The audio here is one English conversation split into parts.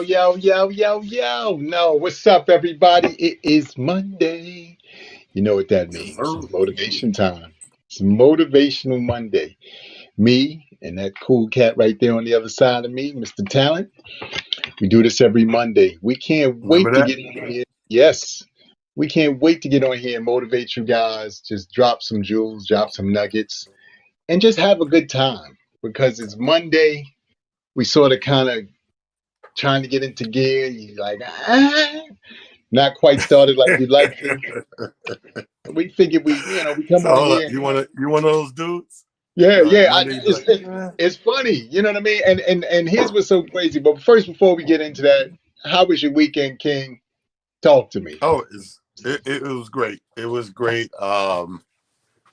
Yo. No, what's up, everybody? It is Monday. You know what that Yes, means. sir. Motivation time. It's Motivational Monday. Me and that cool cat right there on the other side of me, Mr. Talent. We do this every Monday. We can't Remember wait to that? get on here. Yes. We can't wait to get on here and motivate you guys. Just drop some jewels, drop some nuggets, and just have a good time because it's Monday. We sort of kind of trying to get into gear. You like, not quite started like we'd like to. We figured we come So on hold up. here. You one of those dudes? Yeah, You're like yeah. Monday, you be It's, like, it's it's funny, you know what I mean. And here's what's so crazy. But first, before we get into that, how was your weekend, King? Talk to me. oh, it was great. It was great. The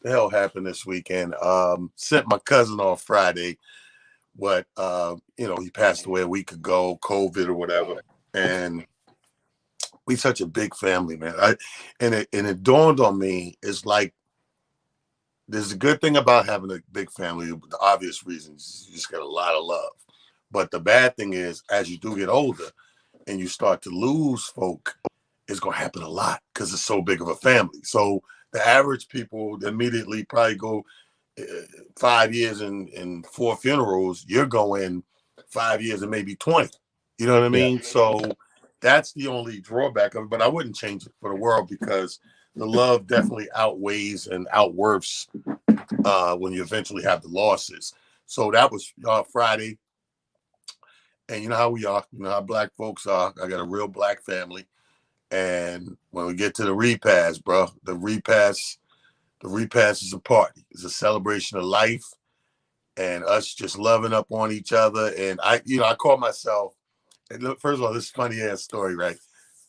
hell happened this weekend? Sent my cousin on Friday, but he passed away a week ago, COVID or whatever. And we such a big family, man. And it dawned on me, it's like there's a good thing about having a big family. The obvious reasons you just get a lot of love. But the bad thing is, as you do get older and you start to lose folk, it's going to happen a lot because it's so big of a family. So the average people immediately probably go 5 years and four funerals. You're going 5 years and maybe 20. You know what I Yeah, mean? So that's the only drawback of it. But I wouldn't change it for the world because the love definitely outweighs and outworths when you eventually have the losses. So that was Friday. And you know how we are, you know how black folks are. I got a real black family. And when we get to the repast, bro, the repast is a party. It's a celebration of life and us just loving up on each other. And I call myself, and look, first of all, this funny ass story, right?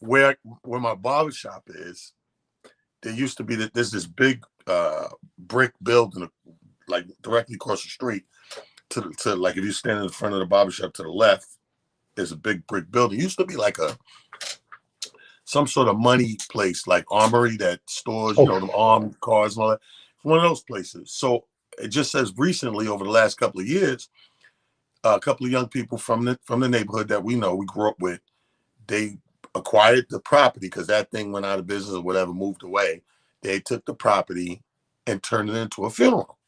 Where my barbershop is, there used to be there's this big brick building like directly across the street to like if you stand in front of the barbershop to the left, there's a big brick building. It used to be like some sort of money place, like Armory that stores, okay. them armed cars and all that. It's one of those places. So it just says recently, over the last couple of years, a couple of young people from the neighborhood that we grew up with, they acquired the property because that thing went out of business or whatever, moved away. They took the property and turned it into a funeral.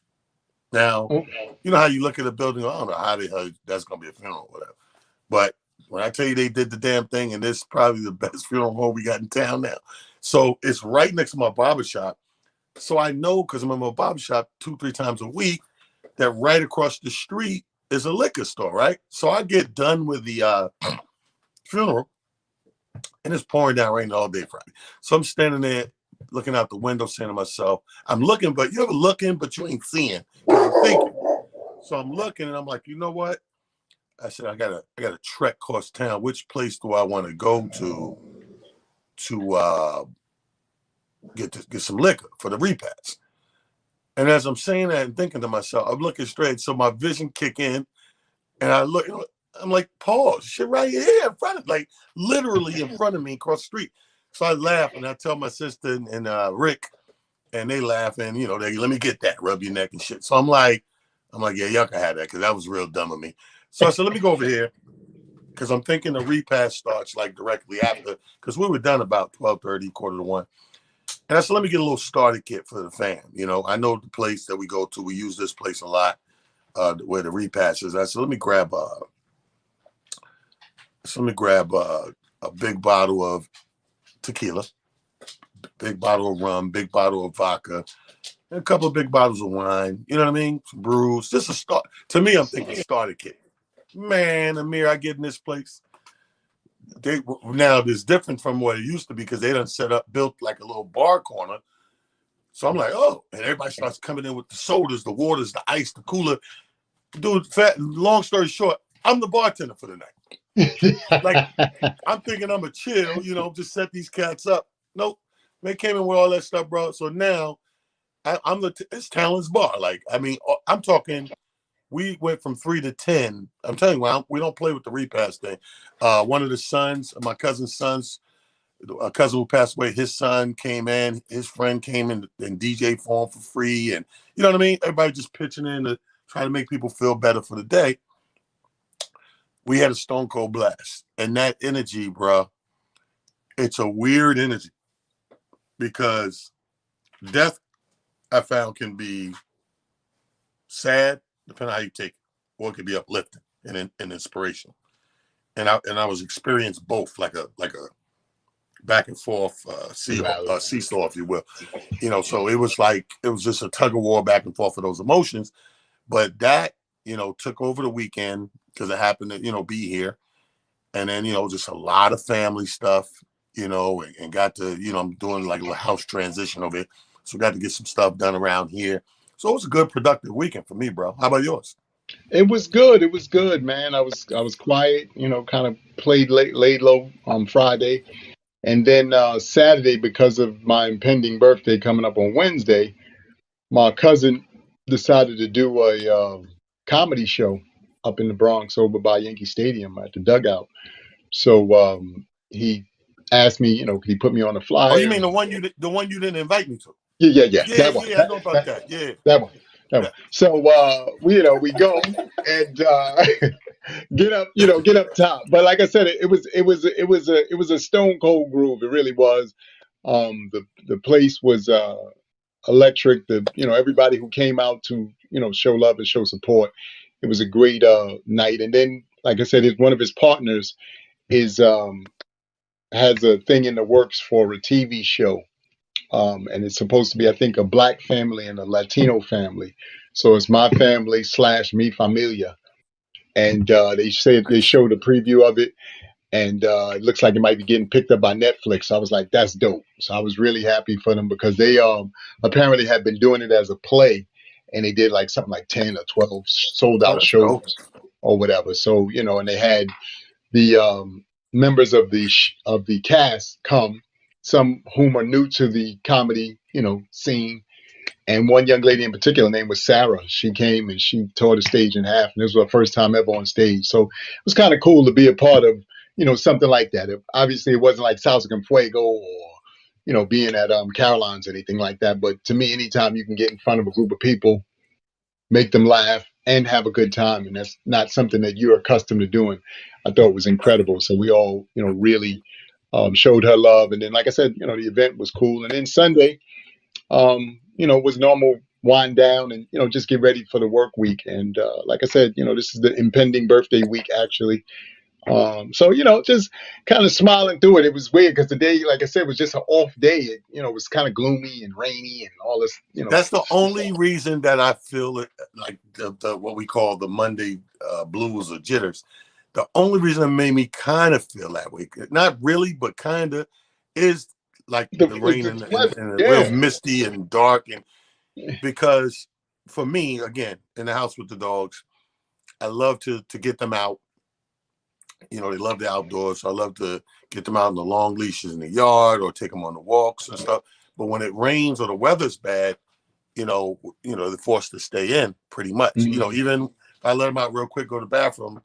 Now, Oh, you know how you look at a building, I don't know how they heard that's going to be a funeral or whatever. But when I tell you they did the damn thing, and this is probably the best funeral home we got in town now. So it's right next to my barbershop. So I know because I'm in my barbershop 2-3 times a week that right across the street is a liquor store, right? So I get done with the funeral and it's pouring down rain all day Friday. So I'm standing there looking out the window saying to myself, I'm looking, but you ever looking, but you ain't seeing. I'm thinking. So I'm looking and I'm like, you know what? I said, I gotta trek across town. Which place do I want to go to get some liquor for the repast? And as I'm saying that and thinking to myself, I'm looking straight. So my vision kick in and I look, I'm like, pause, shit right here in front of like literally in front of me across the street. So I laugh and I tell my sister and Rick, and they laugh and they let me get that, rub your neck and shit. So I'm like, yeah, y'all can have that because that was real dumb of me. So I said, let me go over here because I'm thinking the repast starts like directly after because we were done about 12:30, quarter to one. And I said, let me get a little starter kit for the fam. I know the place that we go to. We use this place a lot where the repast is. I said, let me grab a big bottle of tequila, big bottle of rum, big bottle of vodka, and a couple of big bottles of wine. You know what I mean? Some brews. Just a start. To me, I'm thinking starter kit. Man, Amir, I get in this place. Now it's different from what it used to be because they done built like a little bar corner. So I'm like, oh, and everybody starts coming in with the sodas, the waters, the ice, the cooler. Dude, long story short, I'm the bartender for the night. Like, I'm thinking I'm a chill, just set these cats up. Nope. They came in with all that stuff, bro. So now it's Talon's bar. Like, I mean, I'm talking, we went from 3 to 10. I'm telling you, we don't play with the repast thing. One of the sons, my cousin's sons, a cousin who passed away, his son came in, his friend came in and DJ for him for free. And you know what I mean? Everybody just pitching in to try to make people feel better for the day. we had a stone cold blast. And that energy, bro, it's a weird energy because death, I found, can be sad, depending on how you take it, or it can be uplifting and inspirational. And I was experienced both, like a back and forth Valid. seesaw, if you will. So it was like it was just a tug of war back and forth of those emotions. But that took over the weekend because it happened to be here, and then just a lot of family stuff, and got to I'm doing like a house transition over here, so got to get some stuff done around here. So it was a good productive weekend for me, bro. How about yours? It was good. It was good, man. I was quiet, kind of played laid low on Friday. And then Saturday, because of my impending birthday coming up on Wednesday, my cousin decided to do a comedy show up in the Bronx over by Yankee Stadium at the dugout. So he asked me, could he put me on a Oh, you flyer? mean the one you didn't invite me to? Yeah, yeah, yeah. Yeah, That one. yeah, I That, know about that, that. Yeah, that one. That one. yeah. So we go and get up top. But like I said, it was a stone cold groove. It really was. The place was electric. Everybody who came out to show love and show support. It was a great night. And then, like I said, one of his partners is has a thing in the works for a TV show. And it's supposed to be, I think, a black family and a Latino family. So it's my family slash mi familia. And they said they Nice. showed a preview of it, and it looks like it might be getting picked up by Netflix. So I was like, that's dope. So I was really happy for them because they apparently had been doing it as a play, and they did like something like 10 or 12 sold Oh, out that's shows dope. or whatever. So and they had the members of the cast come, some whom are new to the comedy scene, and one young lady in particular, name was Sarah. She came and she tore the stage in half, and this was her first time ever on stage. So it was kind of cool to be a part of, something like that. Obviously, it wasn't like Salsa con Fuego or, being at Caroline's or anything like that. But to me, anytime you can get in front of a group of people, make them laugh, and have a good time, and that's not something that you're accustomed to doing, I thought was incredible. So we all, really showed her love. And then, like I said, the event was cool. And then Sunday, was normal wind down and, just get ready for the work week. And like I said, this is the impending birthday week, actually. So, just kind of smiling through it. It was weird because the day, like I said, was just an off day. It was kind of gloomy and rainy and all this, That's the only reason that I feel it, like the what we call the Monday blues or jitters. The only reason it made me kind of feel that way, not really, but kind of, is like the rain the and real yeah. misty and dark. And because for me, again, in the house with the dogs, I love to get them out. They love the outdoors, so I love to get them out on the long leashes in the yard or take them on the walks and stuff. But when it rains or the weather's bad, they're forced to stay in pretty much. Mhm. Even if I let them out real quick, go to the bathroom,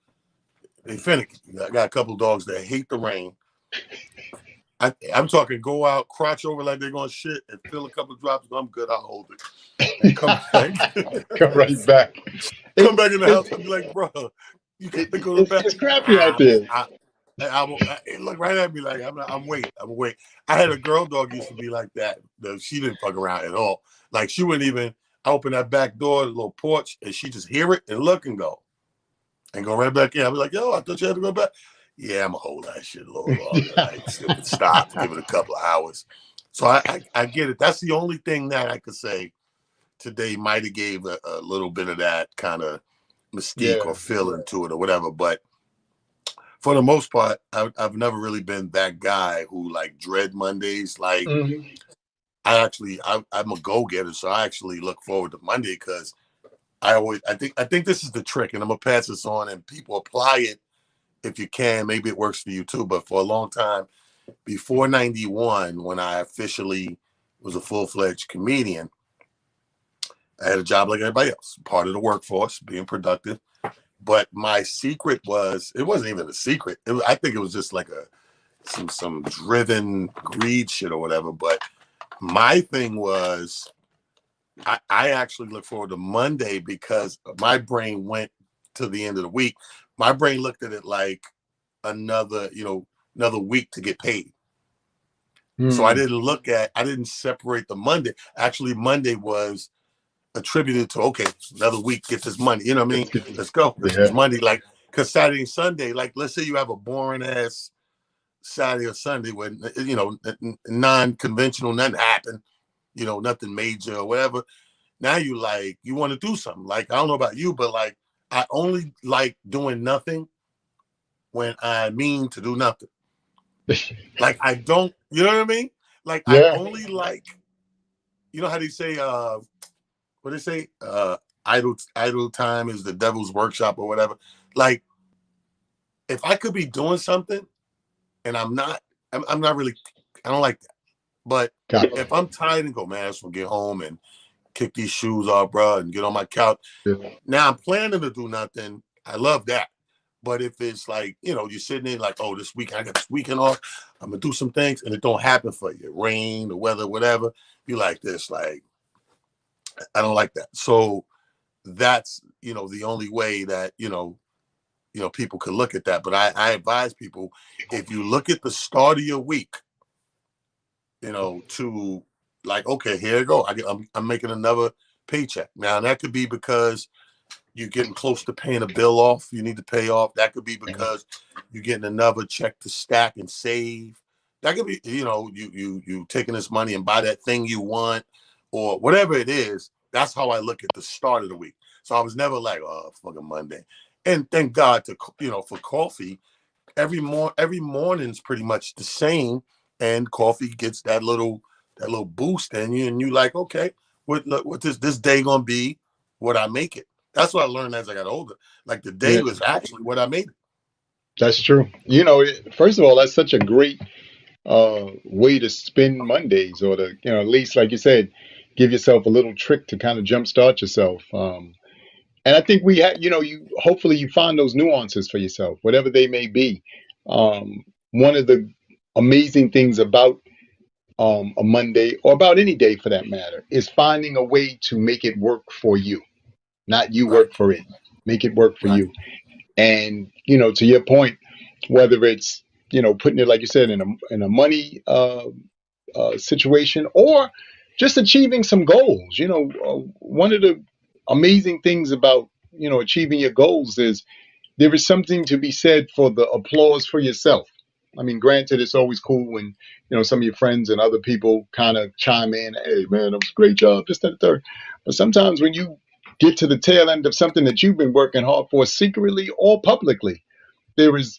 they finicky. I got a couple of dogs that hate the rain. I'm talking go out, crotch over like they're going to shit and fill a couple of drops. I'm good. I'll hold it and come back. Come right back. Come It, back in the it, house and be like, bro, you got it, to go to it's, bed. it's crappy out Ah, there. it looked right at me like I'm waiting. I'm waiting. I had a girl dog used to be like that. She didn't fuck around at all. Like she wouldn't even open that back door, the little porch, and she just hear it and look and go right back in. I'll be like, yo, I thought you had to go back. Yeah, I'm gonna hold that shit a little longer. Like stop, give it a couple of hours. So I get it. That's the only thing that I could say today might have gave a little bit of that kind of mystique Yeah. or feeling to it or whatever. But for the most part, I've never really been that guy who like dread Mondays. Like Hmm. I'm a go getter, so I actually look forward to Monday because I think this is the trick, and I'm gonna pass this on, and people apply it if you can. Maybe it works for you too. But for a long time, before '91, when I officially was a full-fledged comedian, I had a job like everybody else, part of the workforce, being productive. But my secret was, it wasn't even a secret. I think it was just like some driven greed shit or whatever. But my thing was, I actually look forward to Monday because my brain went to the end of the week. my brain looked at it like another, another week to get paid. So I Hmm. didn't separate the Monday. Actually, Monday was attributed to, okay, another week, get this money. You know what I mean? Let's get Let's go. It's yeah. Monday. Like, because Saturday and Sunday, like, let's say you have a boring ass Saturday or Sunday when, non-conventional, nothing happened, nothing major or whatever. Now you want to do something. Like, I don't know about you, but like, I only like doing nothing when I mean to do nothing. Like, I don't, you know what I mean? Like, I Yeah. only like, how do you say, what do they say? Idle time is the devil's workshop or whatever. Like, if I could be doing something and I'm not really, I don't like that. But Gotcha. if I'm tired and go, man, I just want to get home and kick these shoes off, bro, and get on my couch. Yeah. Now I'm planning to do nothing. I love that. But if it's like, you're sitting there like, oh, this weekend, I got this weekend off, I'm going to do some things, and it don't happen for you. Rain, the weather, whatever. You like this, like, I don't like that. So that's, the only way that, people could look at that. But I advise people, if you look at the start of your week, to like, okay, here you go. I'm making another paycheck. Now, that could be because you're getting close to paying a bill off you need to pay off. That could be because you're getting another check to stack and save. That could be, you taking this money and buy that thing you want or whatever it is. That's how I look at the start of the week. So I was never like, oh, fucking Monday. And thank God for coffee. Every morning's pretty much the same, and coffee gets that little boost in you, and you like, okay, what this day gonna be? What I make it. That's what I learned as I got older. Like, the day Yeah. was actually what I made it. That's true. First of all, that's such a great way to spend Mondays, or to, at least, like you said, give yourself a little trick to kind of jumpstart yourself. And I think we have, you hopefully you find those nuances for yourself, whatever they may be. One of the amazing things about a Monday, or about any day for that matter, is finding a way to make it work for you, not you Right, work for it. Make it work for right, you. And to your point, whether it's putting it, like you said, in a money situation, or just achieving some goals. One of the amazing things about achieving your goals is there is something to be said for the applause for yourself. I mean, granted, it's always cool when some of your friends and other people kind of chime in, "Hey, man, that was a great job, just that, third." But sometimes when you get to the tail end of something that you've been working hard for, secretly or publicly, there is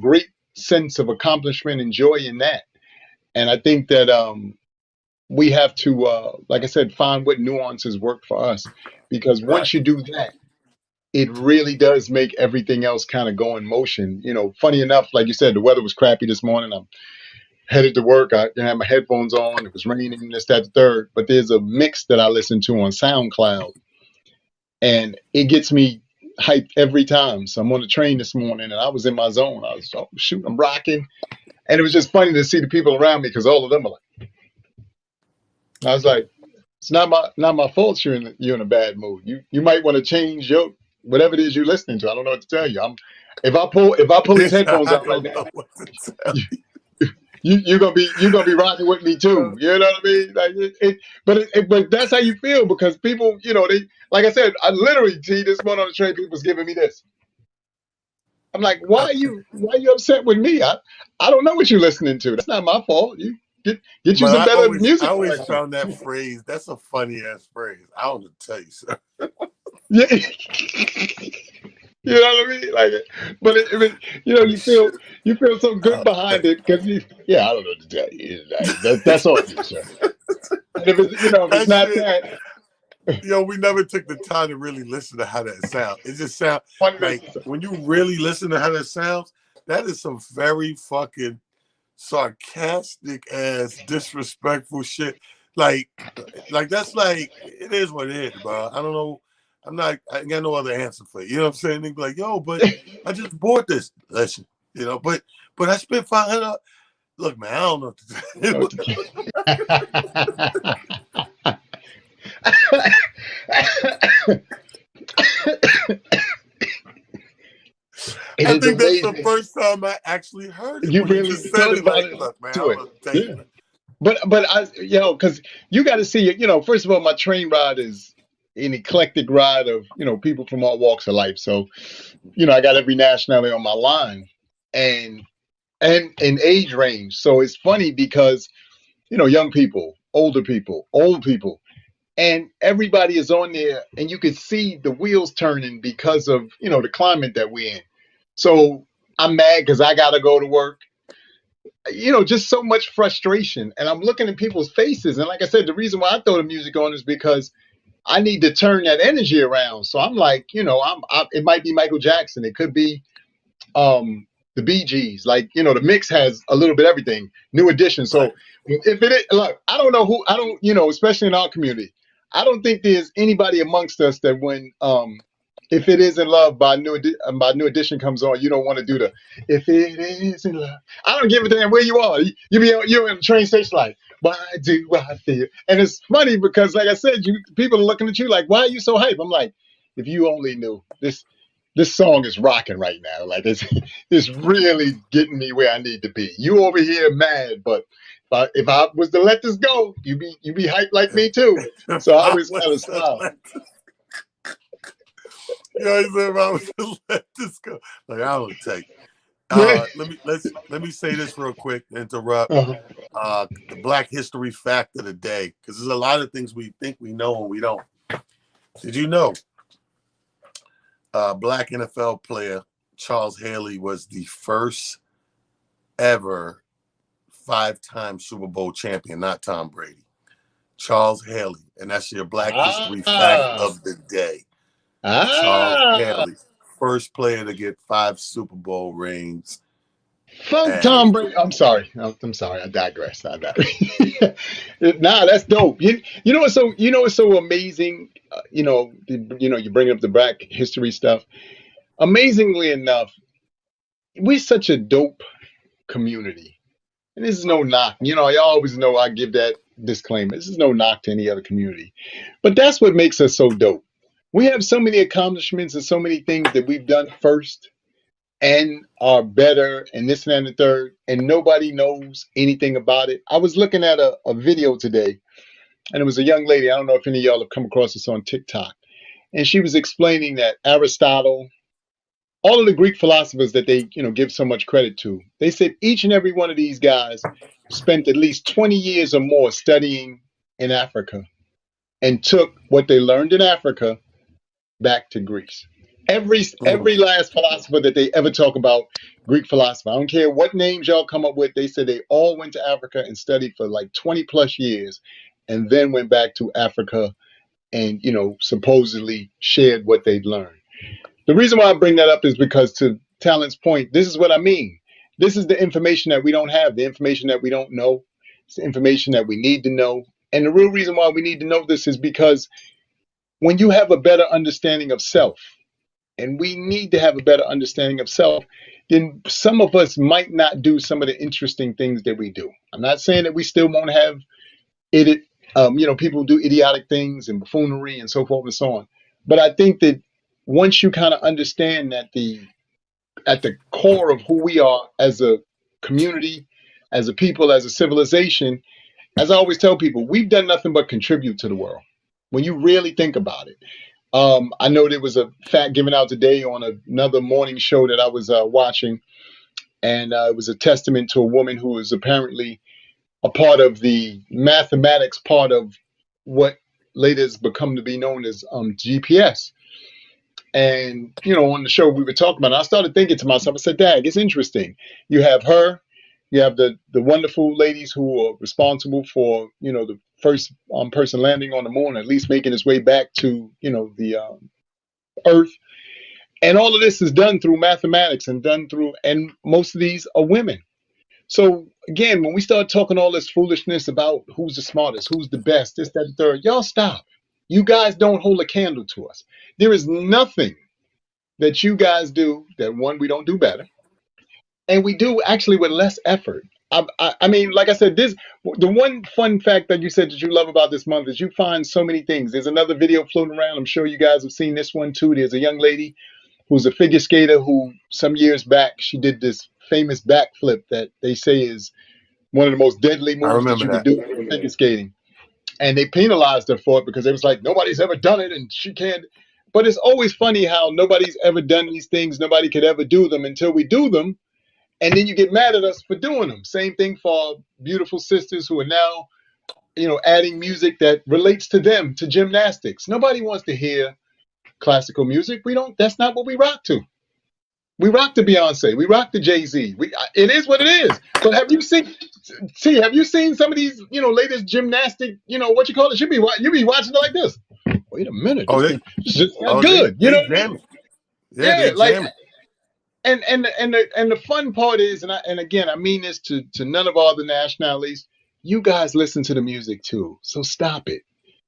great sense of accomplishment and joy in that. And I think that we have to, like I said, find what nuances work for us, because right. once you do that, it really does make everything else kind of go in motion. Funny enough, like you said, the weather was crappy this morning. I'm headed to work. I didn't have my headphones on. It was raining, this, that, the third. But there's a mix that I listen to on SoundCloud, and it gets me hyped every time. So I'm on the train this morning, and I was in my zone. I was, oh, shoot, I'm rocking. And it was just funny to see the people around me, because all of them are like, and I was like, it's not my fault you're in a bad mood. You might want to change your whatever it is you're listening to. I don't know what to tell you. If I pull these headphones I out right don't now, know what to tell you, you're gonna be rocking with me you. too. You know what I mean? Like but that's how you feel, because people, they, like I said, I literally see this morning on the train, people was giving me this. I'm like, why are you upset with me? I don't know what you're listening to. That's not my fault. You get you But some I better always, I music always selection. found that phrase. That's a funny ass phrase. I don't know what to tell you, sir. Yeah. You know what I mean? Like, but you feel so good Uh, behind it, because yeah, I don't know what to tell you. That's all you, sir. And if it's that not shit, that, we never took the time to really listen to how that sounds. It just sounds one like listen, sir. when you really listen to how that sounds, that is some very fucking sarcastic ass, disrespectful shit. Like, that's like, it is what it is, bro. I don't know. I ain't got no other answer for you. You know what I'm saying? They be like, yo, but I just bought this. Listen, but I spent 500. Look, man, I don't know what to No, do. It I is think that's the amazing. first time I actually heard it You when you really just said thought it. about Like, it, look, man, to I'm it. gonna tell you. Yeah. But I, because you got to see it. First of all, my train ride is an eclectic ride of people from all walks of life. So I got every nationality on my line, and and age range. So it's funny because young people, older people, old people, and everybody is on there, and you can see the wheels turning because of the climate that we're in. So I'm mad because I gotta go to work. Just so much frustration, and I'm looking at people's faces. And like I said, the reason why I throw the music on is because I need to turn that energy around. So I'm like, it might be Michael Jackson, it could be um the Bee Gees. Like, the mix has a little bit of everything, new edition. Right. So if it is, look, I don't know who, I don't, especially in our community, I don't think there's anybody amongst us that when if it is in love by new edition comes on, you don't want to do the if it is in love. I don't give a damn where you are. You're in the train station like, why do I feel? And it's funny because like I said, people are looking at you like, why are you so hype? I'm like, if you only knew this song is rocking right now. Like it's really getting me where I need to be. You over here mad, but if I was to let this go, you be hyped like me too. If So I I always kind of was to smile. let you know, he said if I was to let this go. Like, I don't take. Yeah. Let me say this real quick, interrupt. Uh-huh. The Black History fact of the day, because there's a lot of things we think we know and we don't. Did you know Black NFL player Charles Haley was the first ever 5-time Super Bowl champion, not Tom Brady. Charles Haley, and that's your Black History fact Ah, of the day. Charles ah. Haley, first player to get 5 Super Bowl rings, Fuck and Tom Brady. I'm sorry. I'm sorry. I digress. I digress. Nah, that's dope. You know what's so amazing. You bring up the Black history stuff. Amazingly enough, we're such a dope community. And this is no knock. I always know I give that disclaimer. This is no knock to any other community. But that's what makes us so dope. We have so many accomplishments and so many things that we've done first and are better and this and that and the third, and nobody knows anything about it. I was looking at a video today, and it was a young lady. I don't know if any of y'all have come across this on TikTok. And she was explaining that Aristotle, all of the Greek philosophers that they give so much credit to, they said each and every one of these guys spent at least 20 years or more studying in Africa and took what they learned in Africa back to Greece. Every last philosopher that they ever talk about, Greek philosopher, I don't care what names y'all come up with, they said they all went to Africa and studied for like 20 plus years and then went back to Africa and supposedly shared what they'd learned. The reason why I bring that up is because, to Talent's point, this is what I mean. This is the information that we don't have, the information that we don't know. It's the information that we need to know. And the real reason why we need to know this is because when you have a better understanding of self, and we need to have a better understanding of self, then some of us might not do some of the interesting things that we do. I'm not saying that we still won't have it. People do idiotic things and buffoonery and so forth and so on. But I think that once you kind of understand that at the core of who we are as a community, as a people, as a civilization, as I always tell people, we've done nothing but contribute to the world. When you really think about it, I know there was a fact given out today on another morning show that I was watching, and it was a testament to a woman who is apparently a part of the mathematics part of what later has become to be known as GPS. And on the show we were talking about it, I started thinking to myself, I said, Dag, it's interesting. You have her, you have the wonderful ladies who are responsible for, the first person landing on the moon, at least making his way back to, the Earth. And all of this is done through mathematics and and most of these are women. So again, when we start talking all this foolishness about who's the smartest, who's the best, this, that, and third, y'all stop. You guys don't hold a candle to us. There is nothing that you guys do that, one, we don't do better, and we do actually with less effort. I mean, like I said, the one fun fact that you said that you love about this month is you find so many things. There's another video floating around. I'm sure you guys have seen this one too. There's a young lady who's a figure skater who some years back she did this famous backflip that they say is one of the most deadly I moves that remember you could that. do in figure skating. And they penalized her for it because it was like nobody's ever done it and she can't. But it's always funny how nobody's ever done these things, nobody could ever do them until we do them, and then you get mad at us for doing them. Same thing for beautiful sisters who are now, adding music that relates to them, to gymnastics. Nobody wants to hear classical music. We don't. That's not what we rock to. We rock the Beyonce. We rock the Jay-Z. It is what it is. But have you seen? See, have you seen some of these, latest gymnastic, what you call it? You be watching it like this. Wait a minute, Oh, this they, thing this just got oh, good. You they know what I mean? jamming. Yeah, Yeah, they like, jamming. and the fun part is, and again, I mean this to none of all the nationalities. You guys listen to the music too, so stop it.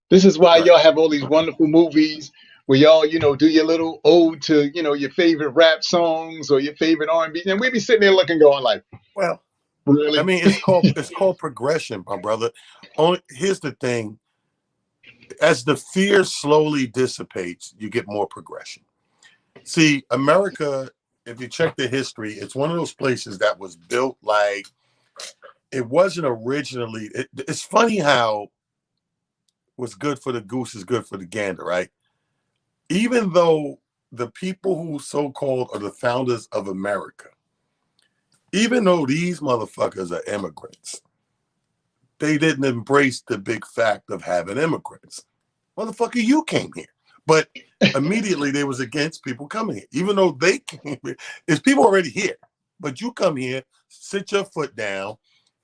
This is why Right. y'all have all these wonderful movies where y'all, do your little ode to, your favorite rap songs or your favorite R&B, and we be sitting there looking, going like, Well, I really? mean, it's called progression, my brother. Only here's the thing: as the fear slowly dissipates, you get more progression. See, America, if you check the history, it's one of those places that was built like it wasn't originally. It's funny how what's good for the goose is good for the gander, right? Even though the people who so-called are the founders of America, even though these motherfuckers are immigrants, they didn't embrace the big fact of having immigrants. Motherfucker, you came here. But immediately they was against people coming here. Even though they came here, it's people already here. But you come here, sit your foot down,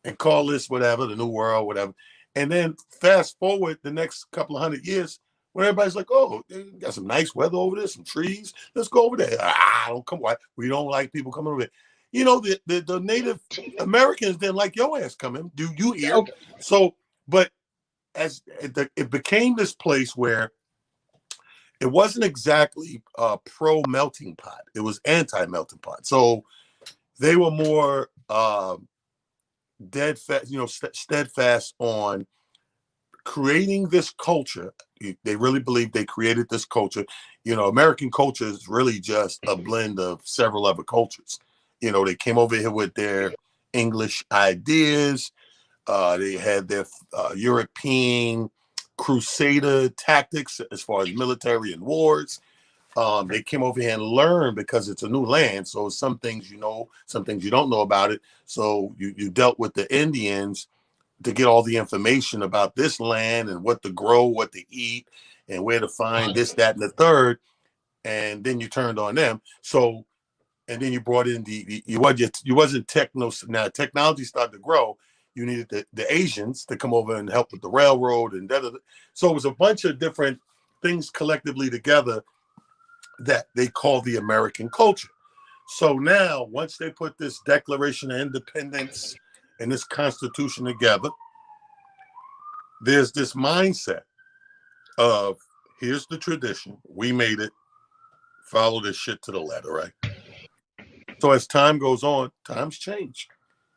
and call this whatever, the new world, whatever. And then fast forward the next couple of 100 years, when everybody's like, oh, got some nice weather over there, some trees. Let's go over there. Don't come. Why? We don't like people coming over there. The Native Americans didn't like your ass coming. Do you hear? Okay. So, but as it became this place where it wasn't exactly pro melting pot. It was anti melting pot. So they were more steadfast on creating this culture. They really believe they created this culture. American culture is really just a blend of several other cultures. They came over here with their English ideas. They had their European crusader tactics as far as military and wars. They came over here and learned because it's a new land. So some things some things you don't know about it. So you dealt with the Indians to get all the information about this land and what to grow, what to eat, and where to find this, that, and the third. And then you turned on them. So, and then you brought in you wasn't techno. Now technology started to grow. You needed the Asians to come over and help with the railroad and that. So it was a bunch of different things collectively together that they call the American culture. So now, once they put this Declaration of Independence and this Constitution together, there's this mindset of here's the tradition, we made it, follow this shit to the letter, right? So as time goes on, times change.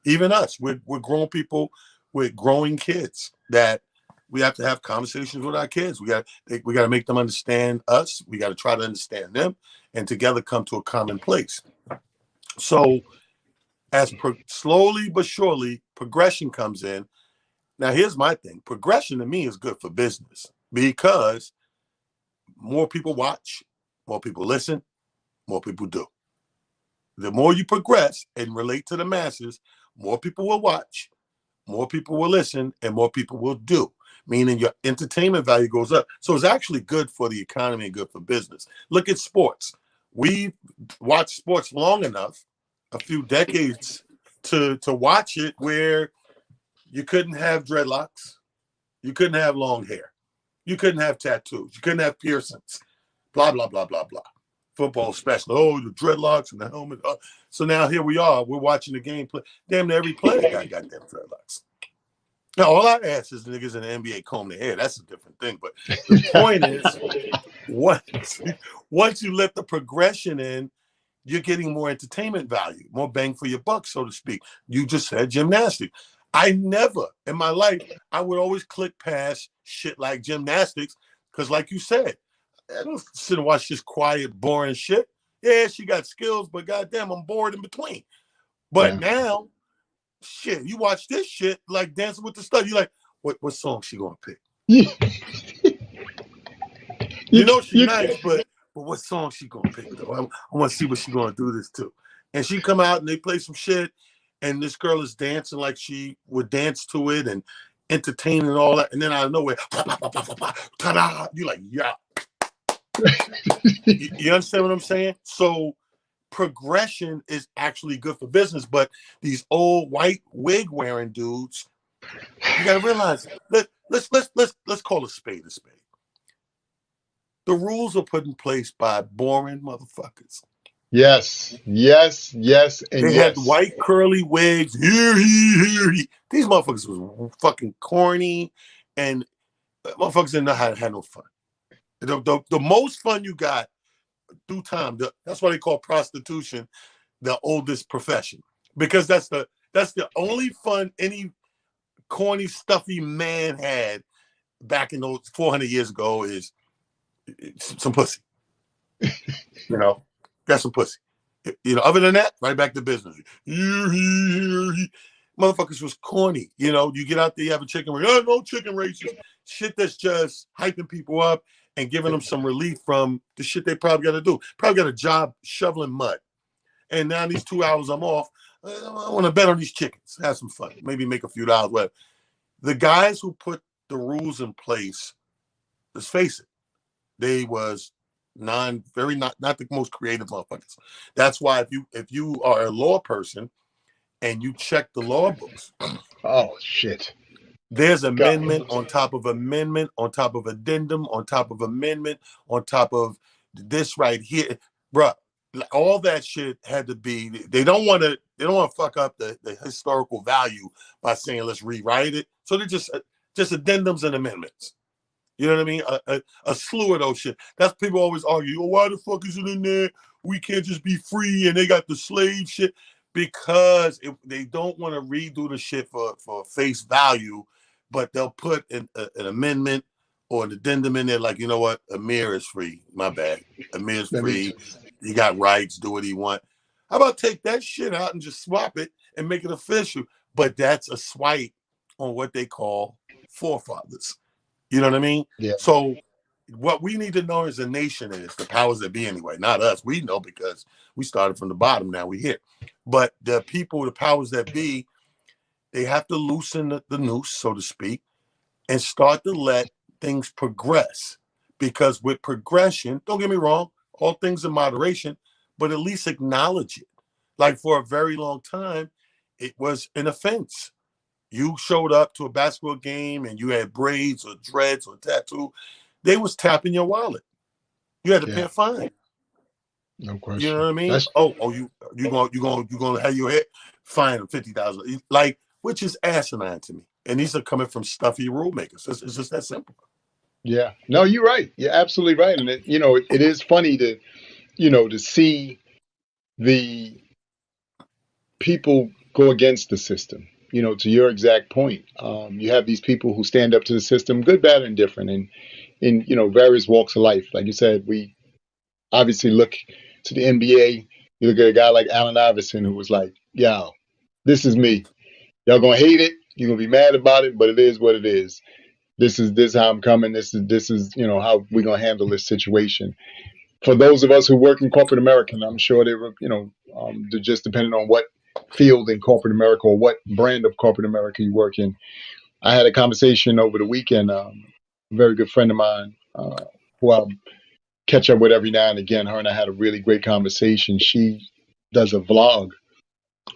Even us, we're grown people with growing kids that we have to have conversations with our kids. We got to make them understand us. We got to try to understand them, and together come to a common place. So as slowly but surely progression comes in. Now here's my thing: progression to me is good for business because more people watch, more people listen, more people do. The more you progress and relate to the masses, more people will watch, more people will listen, and more people will do, meaning your entertainment value goes up. So it's actually good for the economy and good for business. Look at sports. We watched sports long enough, a few decades, to watch it where you couldn't have dreadlocks, you couldn't have long hair, you couldn't have tattoos, you couldn't have piercings, blah, blah, blah, blah, blah. Football special. Oh, the dreadlocks and the helmet. So now here we are. We're watching the game play. Damn near every player got goddamn dreadlocks. Now, all I ask is the niggas in the NBA comb their hair. That's a different thing. But the point is, once you let the progression in, you're getting more entertainment value, more bang for your buck, so to speak. You just said gymnastics. I never in my life, I would always click past shit like gymnastics because, like you said, I don't sit and watch this quiet, boring shit. Yeah, she got skills, but goddamn, I'm bored in between. But Yeah. now, shit, you watch this shit like Dancing with the Stars. You like, what song she gonna pick? You, You know she you nice, can't. but what song she gonna pick though? I want to see what she gonna do this to. And she come out and they play some shit, and this girl is dancing like she would dance to it and entertaining and all that. And then out of nowhere, ta-da! You like, yeah. You understand what I'm saying? So progression is actually good for business, but these old white wig wearing dudes, you got to realize let's call a spade a spade. The rules are put in place by boring motherfuckers. Yes, yes, yes, and They had yes. white curly wigs. Here he. These motherfuckers was fucking corny, and motherfuckers didn't know how to have no fun. The most fun you got through time. That's why they call prostitution the oldest profession, because that's the only fun any corny stuffy man had back in those 400 years ago is some pussy. You know, that's some pussy. You know, other than that, right back to business. Motherfuckers was corny. You know, you get out there, you have a chicken race. Oh, no chicken races. Shit that's just hyping people up and giving them some relief from the shit they probably got to do. Probably got a job shoveling mud. And now these 2 hours I'm off, I want to bet on these chickens. Have some fun. Maybe make a few dollars. Whatever. The guys who put the rules in place, let's face it, they was not the most creative motherfuckers. That's why if you are a law person and you check the law books, Oh shit. there's God. amendment on top of amendment on top of addendum on top of amendment on top of this right here, bruh. All that shit had to be. They don't want to fuck up the historical value by saying let's rewrite it. So they're just addendums and amendments. You know what I mean? A slew of those shit. That's people always argue. Oh, why the fuck is it in there? We can't just be free, and they got the slave shit because they don't want to redo the shit for face value, but they'll put an amendment or an addendum in there, like, you know what, Amir is free. My bad. Amir's Let me free. He got rights. Do what he want. How about take that shit out and just swap it and make it official? But that's a swipe on what they call forefathers. You know what I mean? yeah. So what we need to know as a nation is the powers that be anyway, not us. We know because we started from the bottom, now we here. But the people, the powers that be, they have to loosen the noose, so to speak, and start to let things progress. Because with progression, don't get me wrong, all things in moderation, but at least acknowledge it. Like for a very long time, it was an offense. You showed up to a basketball game and you had braids or dreads or tattoo, they was tapping your wallet. You had to pay Yeah. a fine. No You know question. what I mean? That's You gonna have your head fine them 50,000, like, which is asinine to me. And these are coming from stuffy rule makers. It's just that simple. yeah. No, you're right. You're absolutely right. And it is funny to see the people go against the system. To your exact point, you have these people who stand up to the system, good, bad, and different, and in various walks of life. Like you said, we obviously look to the NBA. You look at a guy like Allen Iverson, who was like, "Yo, this is me. Y'all gonna hate it. You're gonna be mad about it, but it is what it is. This is how I'm coming. This is how we're gonna handle this situation." For those of us who work in corporate America, and I'm sure they were, just depending on what field in corporate America or what brand of corporate America you work in. I had a conversation over the weekend. A very good friend of mine, who I catch up with every now and again. Her and I had a really great conversation. She does a vlog,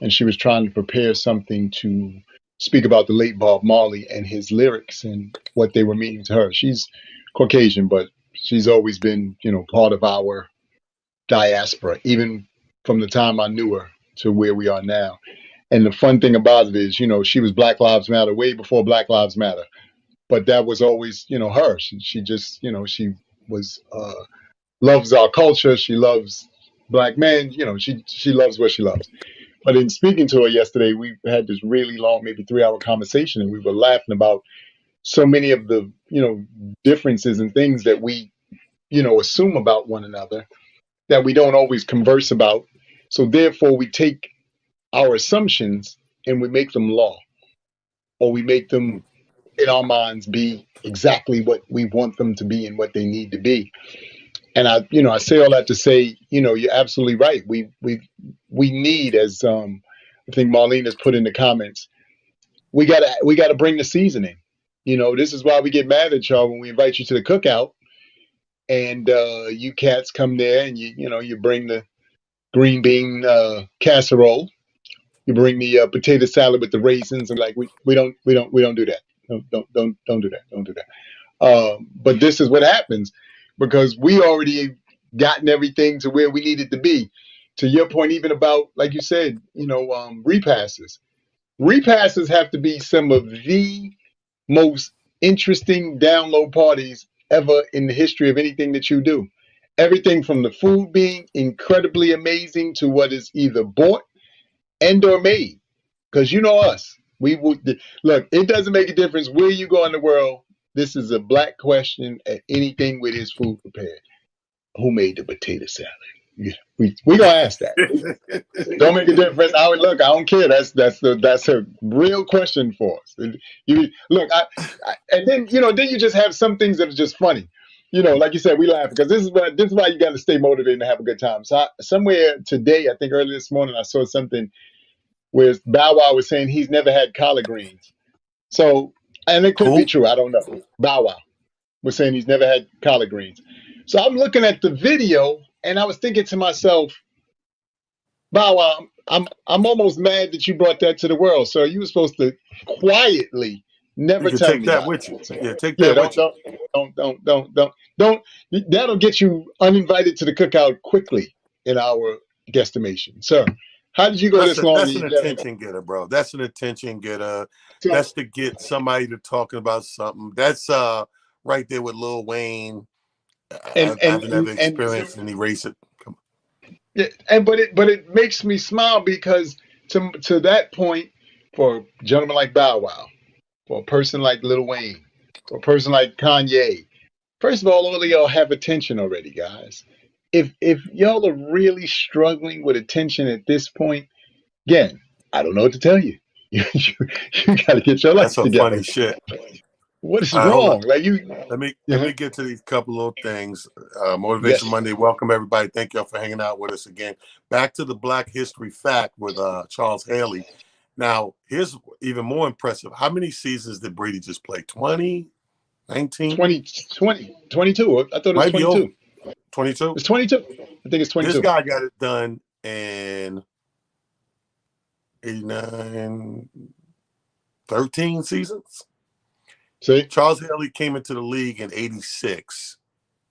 and she was trying to prepare something to speak about the late Bob Marley and his lyrics and what they were meaning to her. She's Caucasian, but she's always been, part of our diaspora, even from the time I knew her to where we are now. And the fun thing about it is, she was Black Lives Matter way before Black Lives Matter. But that was always, her. She just, she was loves our culture. She loves black men. She loves what she loves. But in speaking to her yesterday, we had this really long, maybe 3 hour conversation, and we were laughing about so many of the, differences and things that we, assume about one another. that we don't always converse about. So therefore, we take our assumptions and we make them law, or we make them in our minds be exactly what we want them to be and what they need to be. And I say all that to say, you're absolutely right. We need, as I think Marlene has put in the comments, we gotta bring the seasoning. This is why we get mad at y'all when we invite you to the cookout, and you cats come there and you bring the green bean casserole, you bring the potato salad with the raisins, and like we don't do that. Don't do that. Don't do that. But this is what happens because we already gotten everything to where we needed to be. To your point, even about, like you said, repasses. Repasses have to be some of the most interesting download parties ever in the history of anything that you do. Everything from the food being incredibly amazing to what is either bought and or made. Because you know us. We would look, it doesn't make a difference where you go in the world. This is a black question at anything with his food prepared. Who made the potato salad? Yeah, we gonna ask that. Don't make a difference. I would look. I don't care. That's a real question for us. You look. And then then you just have some things that are just funny. Like you said, we laugh because this is why you got to stay motivated and have a good time. So somewhere today, I think early this morning, I saw something where Bow Wow was saying he's never had collard greens. So, and it could be Who? true. I don't know. Bow Wow was saying he's never had collard greens. So I'm looking at the video and I was thinking to myself, Bow Wow, I'm almost mad that you brought that to the world. So you were supposed to quietly You never can tell take me that about with you. that. Yeah, take Yeah, that don't with you. don't don't. That'll get you uninvited to the cookout quickly in our guesstimation. Sir, how did you go That's this a long and that's an you never? attention getter, bro. That's an attention getter. So That's to get somebody to talking about something. That's right there with Lil Wayne. and I and haven't ever and experienced any race. yeah, and but it makes me smile because to that point, for a gentleman like Bow Wow, for a person like Lil Wayne, for a person like Kanye, first of all of y'all have attention already, guys. If y'all are really struggling with attention at this point, again, I don't know what to tell you. You got to get your That's life some funny together. shit. What is All right, hold on. wrong? Like you, Let me uh get to these couple little things. Motivation yes. Monday. Welcome everybody. Thank y'all for hanging out with us again. Back to the Black History Fact with Charles Haley. Now, here's even more impressive. How many seasons did Brady just play? 20, 19? 22. I thought it was Might be over. 22. 22? It's 22. I think it's This 22. guy got it done in 89, 13 seasons. See? Charles Haley came into the league in 86,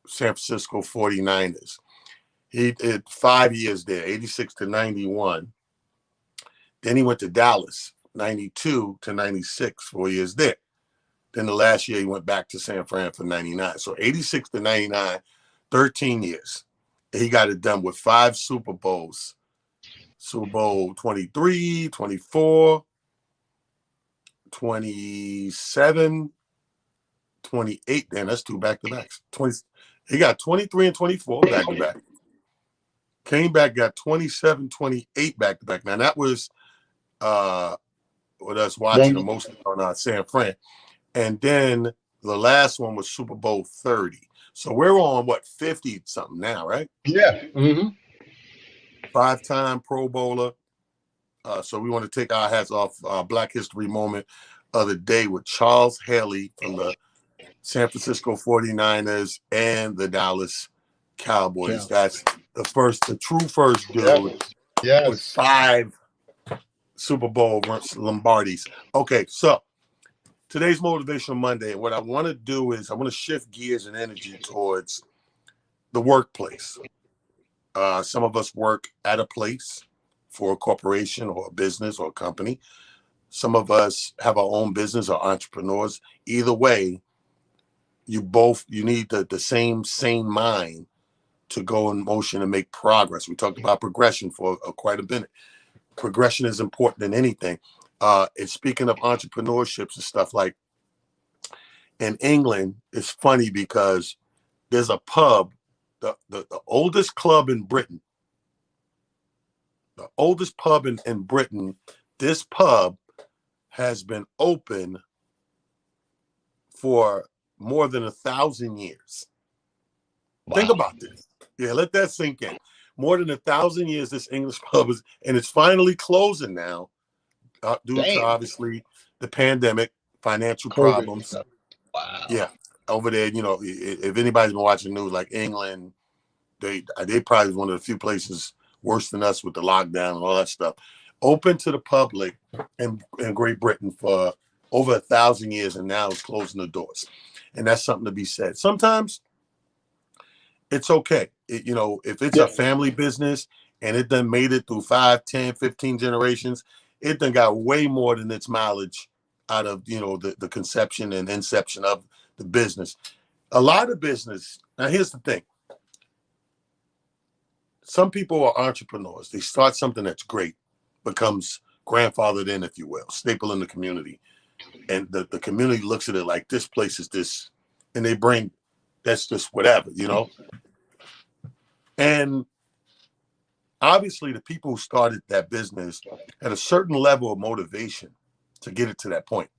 San Francisco 49ers. He did 5 years there, 86 to 91. Then he went to Dallas, 92 to 96, 4 years there. Then the last year he went back to San Fran for 99. So 86 to 99, 13 years. He got it done with 5 Super Bowls. Super Bowl 23, 24, 27, 28. Damn, that's 2 back-to-backs. He got 23 and 24 back-to-back. Came back, got 27, 28 back-to-back. Now, that was with us watching One, them mostly on San Fran. And then the last one was Super Bowl 30. So we're on, 50-something now, right? yeah. 5-time Pro Bowler. So we want to take our hats off Black History moment of the day with Charles Haley from the San Francisco 49ers and the Dallas Cowboys. Yeah. That's the true first Yeah. dude with Yes. 5 Super Bowl Lombardis. Okay, so today's Motivational Monday. What I want to do is I want to shift gears and energy towards the workplace. Some of us work at a place for a corporation or a business or a company. Some of us have our own business or entrepreneurs. Either way, you need the same mind to go in motion and make progress. We talked about progression for quite a minute. Progression is important in anything. And speaking of entrepreneurships and stuff, like in England, it's funny because there's a pub the oldest club in Britain, the oldest pub in Britain. This pub has been open for more than 1,000 years. Think Wow. about this. Yeah, let that sink in. More than 1,000 years, this English pub is, and it's finally closing now, due to Damn. obviously the pandemic, financial COVID and problems. stuff. Wow. Yeah, over there, if anybody's been watching news, like England, they probably was one of the few places worse than us with the lockdown and all that stuff. Open to the public in Great Britain for over 1,000 years, and now it's closing the doors, and that's something to be said. Sometimes it's okay. If it's a Yeah. family business and it done made it through 5, 10, 15 generations, it done got way more than its mileage out of, the conception and inception of the business. A lot of business, now here's the thing. Some people are entrepreneurs. They start something that's great, becomes grandfathered in, if you will, staple in the community. And the community looks at it like this place is this, and they bring, that's just whatever. And obviously, the people who started that business had a certain level of motivation to get it to that point.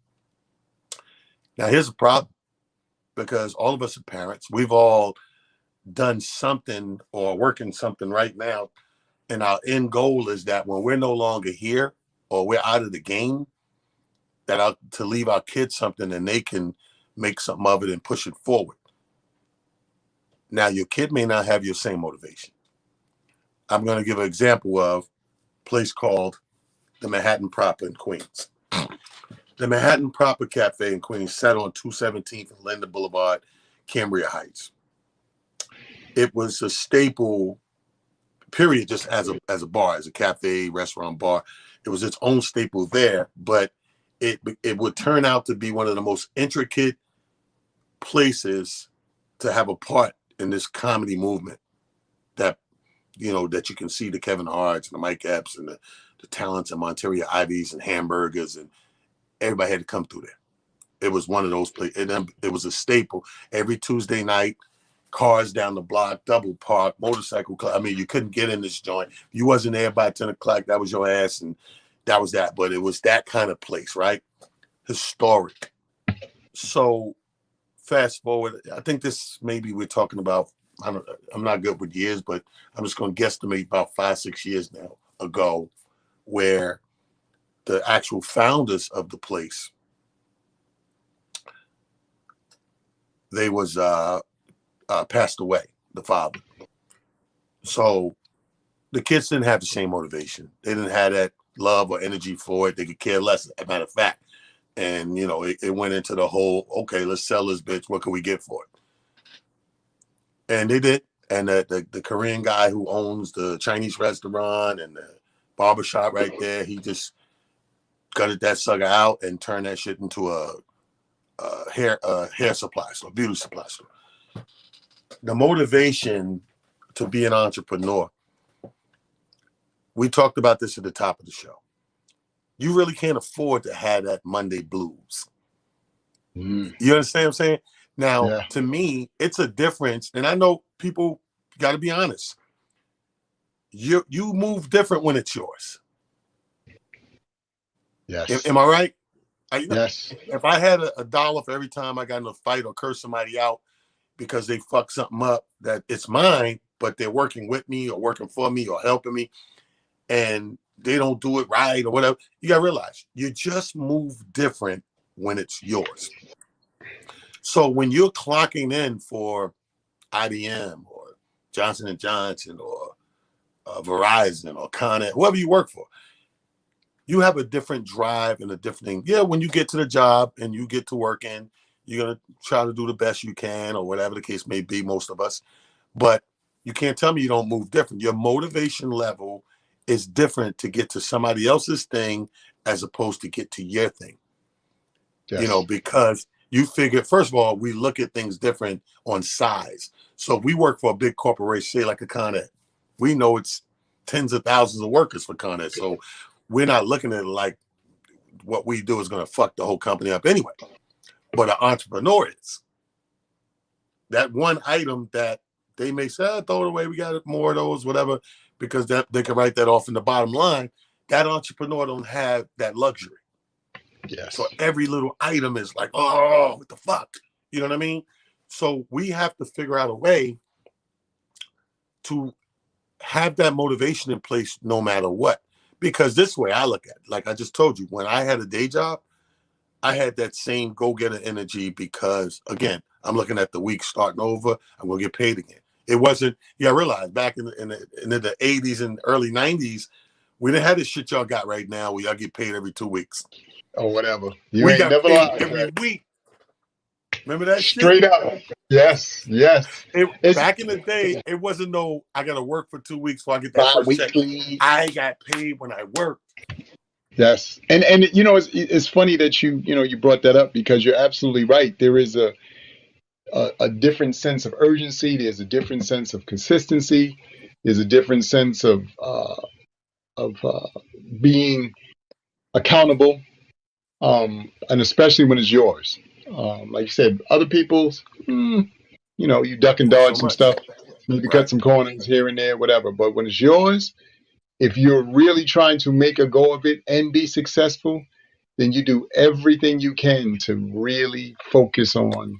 Now, here's a problem, because all of us are parents. We've all done something or working something right now. And our end goal is that when we're no longer here or we're out of the game, to leave our kids something and they can make something of it and push it forward. Now, your kid may not have your same motivation. I'm going to give an example of a place called the Manhattan Proper in Queens. The Manhattan Proper Cafe in Queens sat on 217th and Linden Boulevard, Cambria Heights. It was a staple, period, just as a bar, as a cafe, restaurant, bar. It was its own staple there, but it would turn out to be one of the most intricate places to have a part in this comedy movement that you can see the Kevin Harts and the Mike Epps and the talents and Monteria Ivies and hamburgers, and everybody had to come through there. It was one of those places. It was a staple. Every Tuesday night, cars down the block, double park, motorcycle club. I mean, you couldn't get in this joint. You wasn't there by 10 o'clock. That was your ass, and that was that. But it was that kind of place, right? Historic. So fast forward, I think this maybe we're talking about, I'm not good with years, but I'm just going to guesstimate about 5, 6 years now ago, where the actual founders of the place, they was passed away, the father. So the kids didn't have the same motivation. They didn't have that love or energy for it. They could care less, as a matter of fact. And, it went into the whole, okay, let's sell this bitch. What can we get for it? And they did. And the Korean guy who owns the Chinese restaurant and the barbershop right there, he just gutted that sucker out and turned that shit into a hair supply store, beauty supply store. The motivation to be an entrepreneur, we talked about this at the top of the show. You really can't afford to have that Monday blues. Mm. You understand what I'm saying? Now, Yeah. to me, it's a difference. And I know people got to be honest. You move different when it's yours. Yes. Am I right? Yes. If I had a dollar for every time I got in a fight or curse somebody out because they fucked something up, that it's mine, but they're working with me or working for me or helping me, and they don't do it right or whatever, you got to realize you just move different when it's yours. So when you're clocking in for IBM or Johnson & Johnson or Verizon or Con Ed, whoever you work for, you have a different drive and a different thing. Yeah, when you get to the job and you get to work in, you're going to try to do the best you can or whatever the case may be, most of us. But you can't tell me you don't move different. Your motivation level is different to get to somebody else's thing as opposed to get to your thing. Yes. Because you figure, first of all, we look at things different on size. So if we work for a big corporation, say like a Con Ed, we know it's tens of thousands of workers for Con Ed. So we're not looking at it like what we do is going to fuck the whole company up anyway. But an entrepreneur is. That one item that They may say, oh, throw it away. We got more of those, whatever, because that they can write that off in the bottom line. That entrepreneur don't have that luxury. So Yes. every little item is like, oh, what the fuck? You know what I mean? So we have to figure out a way to have that motivation in place no matter what. Because this way I look at it, like I just told you, when I had a day job, I had that same go-getter energy because, again, I'm looking at the week starting over. I'm going to get paid again. It wasn't, I realized back in the 80s and early 90s, we didn't have this shit y'all got right now where y'all get paid every 2 weeks. Or whatever. You We ain't got never paid lied, every man. week. Remember that shit? Straight up. Yes, yes. It's Back in the day, it wasn't no, I got to work for 2 weeks before I get that first check. bi-weekly. I got paid when I worked. Yes. And it's funny that you brought that up because you're absolutely right. There is a different sense of urgency. There's a different sense of consistency. There's a different sense of being accountable, and especially when it's yours. Like you said, other people's, you duck and Not so dodge some much. stuff, maybe cut Right. some corners here and there, whatever. But when it's yours, if you're really trying to make a go of it and be successful, then you do everything you can to really focus on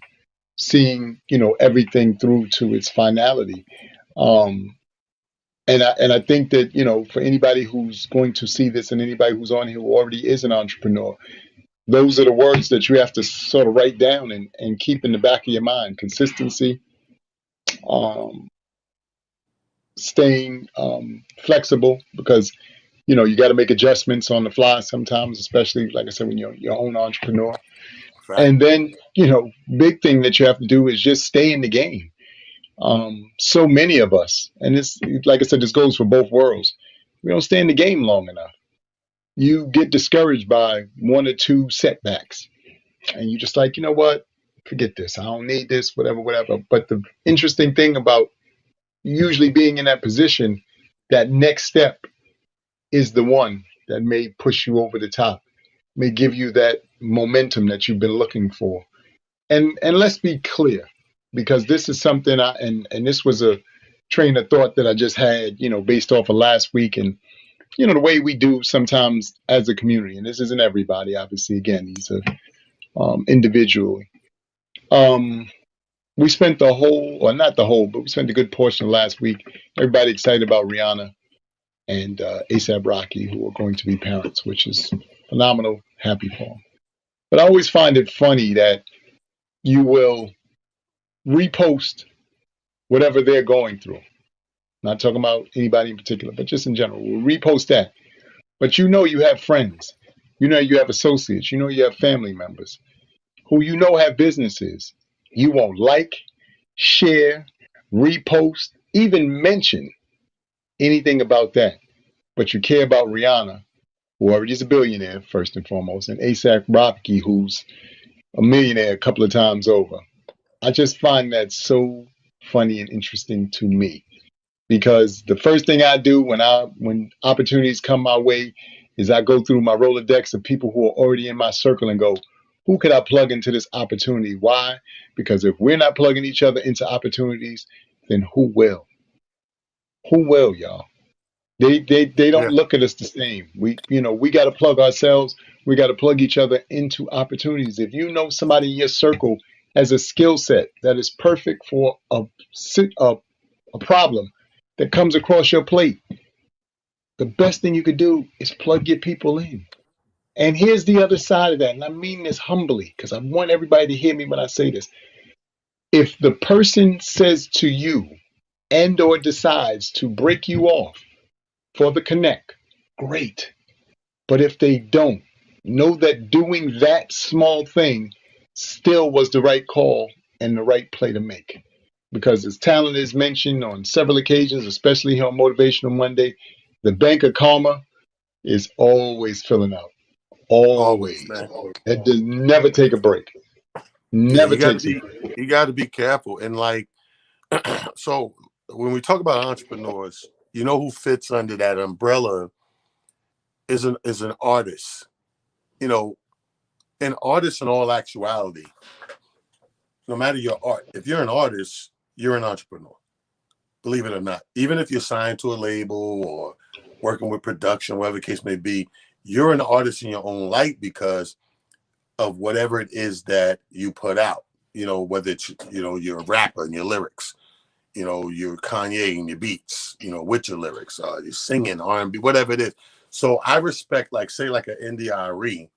seeing, everything through to its finality. Um, and I think that, for anybody who's going to see this and anybody who's on here who already is an entrepreneur, those are the words that you have to sort of write down and keep in the back of your mind. Consistency, um, staying flexible because you got to make adjustments on the fly sometimes, especially like I said, when you're your own entrepreneur. Fact. And then, big thing that you have to do is just stay in the game. So many of us, and this, like I said, this goes for both worlds. We don't stay in the game long enough. You get discouraged by one or two setbacks, and you just like, you know what? Forget this. I don't need this, whatever, whatever. But the interesting thing about usually being in that position, that next step is the one that may push you over the top, may give you that momentum that you've been looking for. And let's be clear, because this is something and this was a train of thought that I just had, based off of last week and the way we do sometimes as a community. And this isn't everybody, obviously. Again, these are individually. Um, we spent the whole, or not the whole, but we spent a good portion of last week. Everybody excited about Rihanna and ASAP Rocky, who are going to be parents, which is phenomenal. Happy for them. But I always find it funny that you will repost whatever they're going through. Not talking about anybody in particular, but just in general. We'll repost that. But you have friends. You have associates. You have family members who have businesses. You won't like, share, repost, even mention anything about that. But you care about Rihanna, who already is a billionaire, first and foremost, and ASAP Rocky, who's a millionaire a couple of times over. I just find that so funny and interesting to me because the first thing I do when opportunities come my way is I go through my Rolodex of people who are already in my circle and go, who could I plug into this opportunity? Why? Because if we're not plugging each other into opportunities, then who will? Who will, y'all? They don't Yeah. look at us the same. We got to plug ourselves. We got to plug each other into opportunities. If you know somebody in your circle has a skill set that is perfect for a, a problem that comes across your plate, the best thing you could do is plug your people in. And here's the other side of that, and I mean this humbly because I want everybody to hear me when I say this. If the person says to you and or decides to break you off for the connect, great. But if they don't, know that doing that small thing still was the right call and the right play to make. Because as talent is mentioned on several occasions, especially here on Motivational Monday, the bank of karma is always filling out. Always, Always. man. It does never take a break. Yeah, Never takes a break. you got to be careful. And like, so when we talk about entrepreneurs, who fits under that umbrella is an artist. You know, an artist in all actuality, no matter your art, if you're an artist, you're an entrepreneur. believe it or not. Even if you're signed to a label or working with production, whatever the case may be, you're an artist in your own light because of whatever it is that you put out. You know, whether it's, you know, you're a rapper and your lyrics, you know, you're Kanye and your beats, you know, with your lyrics, you're singing R&B, whatever it is. So I respect, like, say, like an NDRE,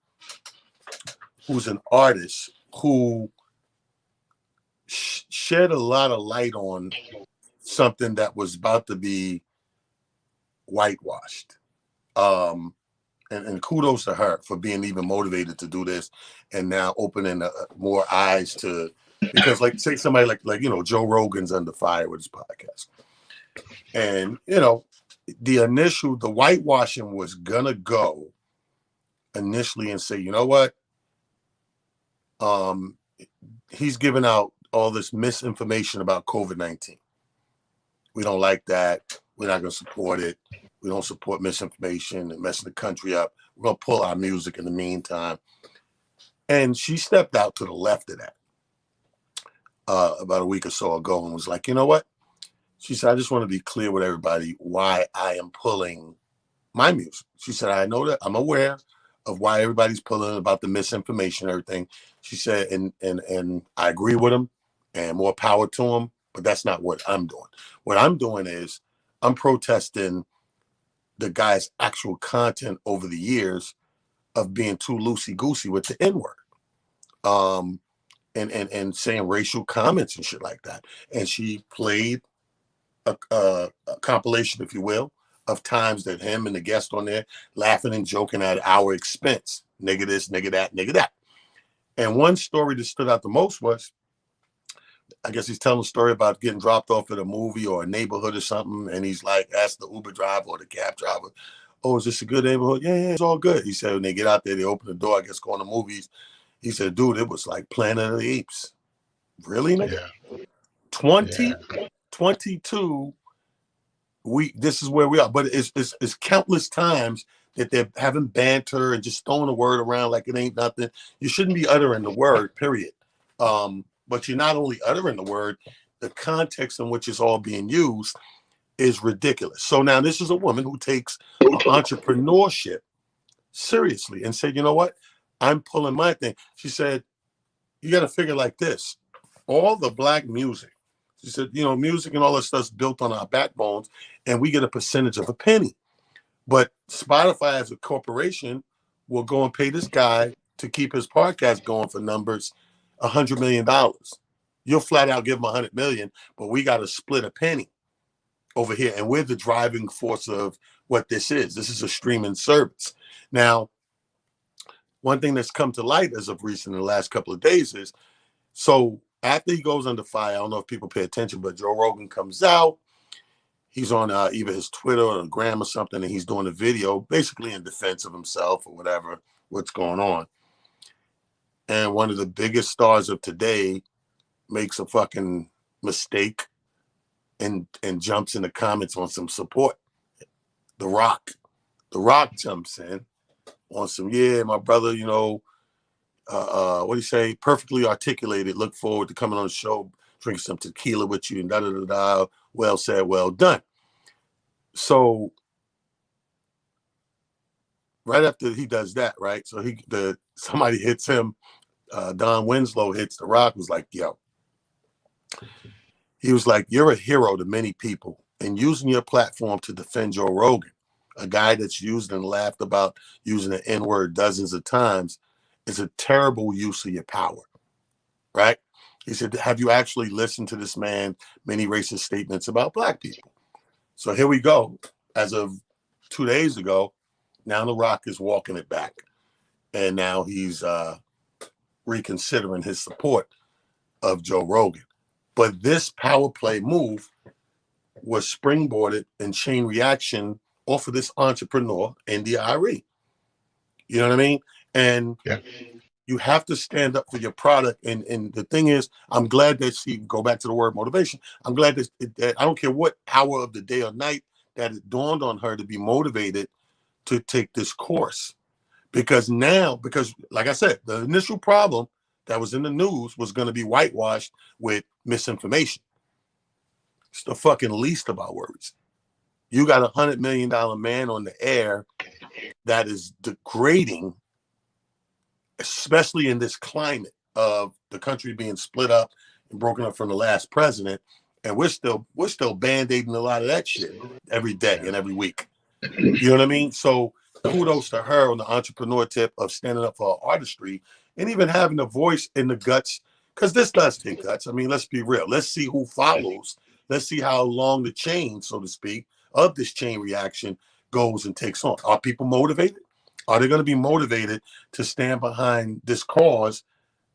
who's an artist who shed a lot of light on something that was about to be whitewashed. And kudos to her for being even motivated to do this, and now opening more eyes to, because, like, say somebody like you know, Joe Rogan's under fire with his podcast, and you know, the whitewashing was gonna go initially and say, you know what, he's giving out all this misinformation about COVID-19. We don't like that. We're not going to support it. We don't support misinformation and messing the country up. We're going to pull our music in the meantime. And she stepped out to the left of that about a week or so ago and was like, you know what? She said, I just want to be clear with everybody why I am pulling my music. She said, I know that I'm aware of why everybody's pulling about the misinformation and everything. She said, and I agree with them, and more power to them, but that's not what I'm doing. What I'm doing is I'm protesting the guy's actual content over the years of being too loosey-goosey with the N-word. And saying racial comments and shit like that. And she played a compilation, if you will, of times that him and the guest on there laughing and joking at our expense. Nigga this, nigga that, nigga that. And one story that stood out the most was, I guess he's telling a story about getting dropped off at a movie or a neighborhood or something. And he's like, asked the Uber driver or the cab driver, oh, is this a good neighborhood? Yeah, it's all good. He said, when they get out there, they open the door, I guess, going to movies. He said, dude, it was like Planet of the Apes. Really, nigga? Yeah. 2022, this is where we are. But it's countless times that they're having banter and just throwing the word around like it ain't nothing. You shouldn't be uttering the word, period. But you're not only uttering the word, the context in which it's all being used is ridiculous. So now this is a woman who takes entrepreneurship seriously and said, you know what? I'm pulling my thing. She said, you got to figure like this. All the black music, she said, you know, music and all that stuff's built on our backbones, and we get a percentage of a penny. But Spotify as a corporation will go and pay this guy to keep his podcast going for numbers $100 million. You'll flat out give him $100 million, but we got to split a penny over here. And we're the driving force of what this is. This is a streaming service. Now, one thing that's come to light as of recent in the last couple of days is, so after he goes under fire, I don't know if people pay attention, but Joe Rogan comes out. He's on either his Twitter or Gram or something, and he's doing a video basically in defense of himself or whatever, what's going on. And one of the biggest stars of today makes a fucking mistake and jumps in the comments on some support. The Rock jumps in on some, yeah, my brother, you know, what do you say? Perfectly articulated. Look forward to coming on the show, drinking some tequila with you, and da da da da. Well said, well done. So right after he does that, right? So somebody hits him. Don Winslow hits The Rock. Was like, yo. He was like, you're a hero to many people, and using your platform to defend Joe Rogan, a guy that's used and laughed about using the N-word dozens of times, is a terrible use of your power, right? He said, have you actually listened to this man many racist statements about black people? So here we go. As of 2 days ago, now The Rock is walking it back. And now he's reconsidering his support of Joe Rogan. But this power play move was springboarded in chain reaction off of this entrepreneur, NDRE. You know what I mean? And you have to stand up for your product. And the thing is, I'm glad that she, go back to the word motivation, I'm glad that I don't care what hour of the day or night that it dawned on her to be motivated to take this course. Because like I said, the initial problem that was in the news was going to be whitewashed with misinformation. It's the fucking least of our worries. You got $100 million man on the air that is degrading, especially in this climate of the country being split up and broken up from the last president, and we're still band-aiding a lot of that shit every day and every week. You know what I mean? So kudos to her on the entrepreneur tip of standing up for her artistry and even having the voice and the guts, because this does take guts. I mean, let's be real. Let's see who follows. Let's see how long the chain, so to speak, of this chain reaction goes and takes on. Are people motivated? Are they going to be motivated to stand behind this cause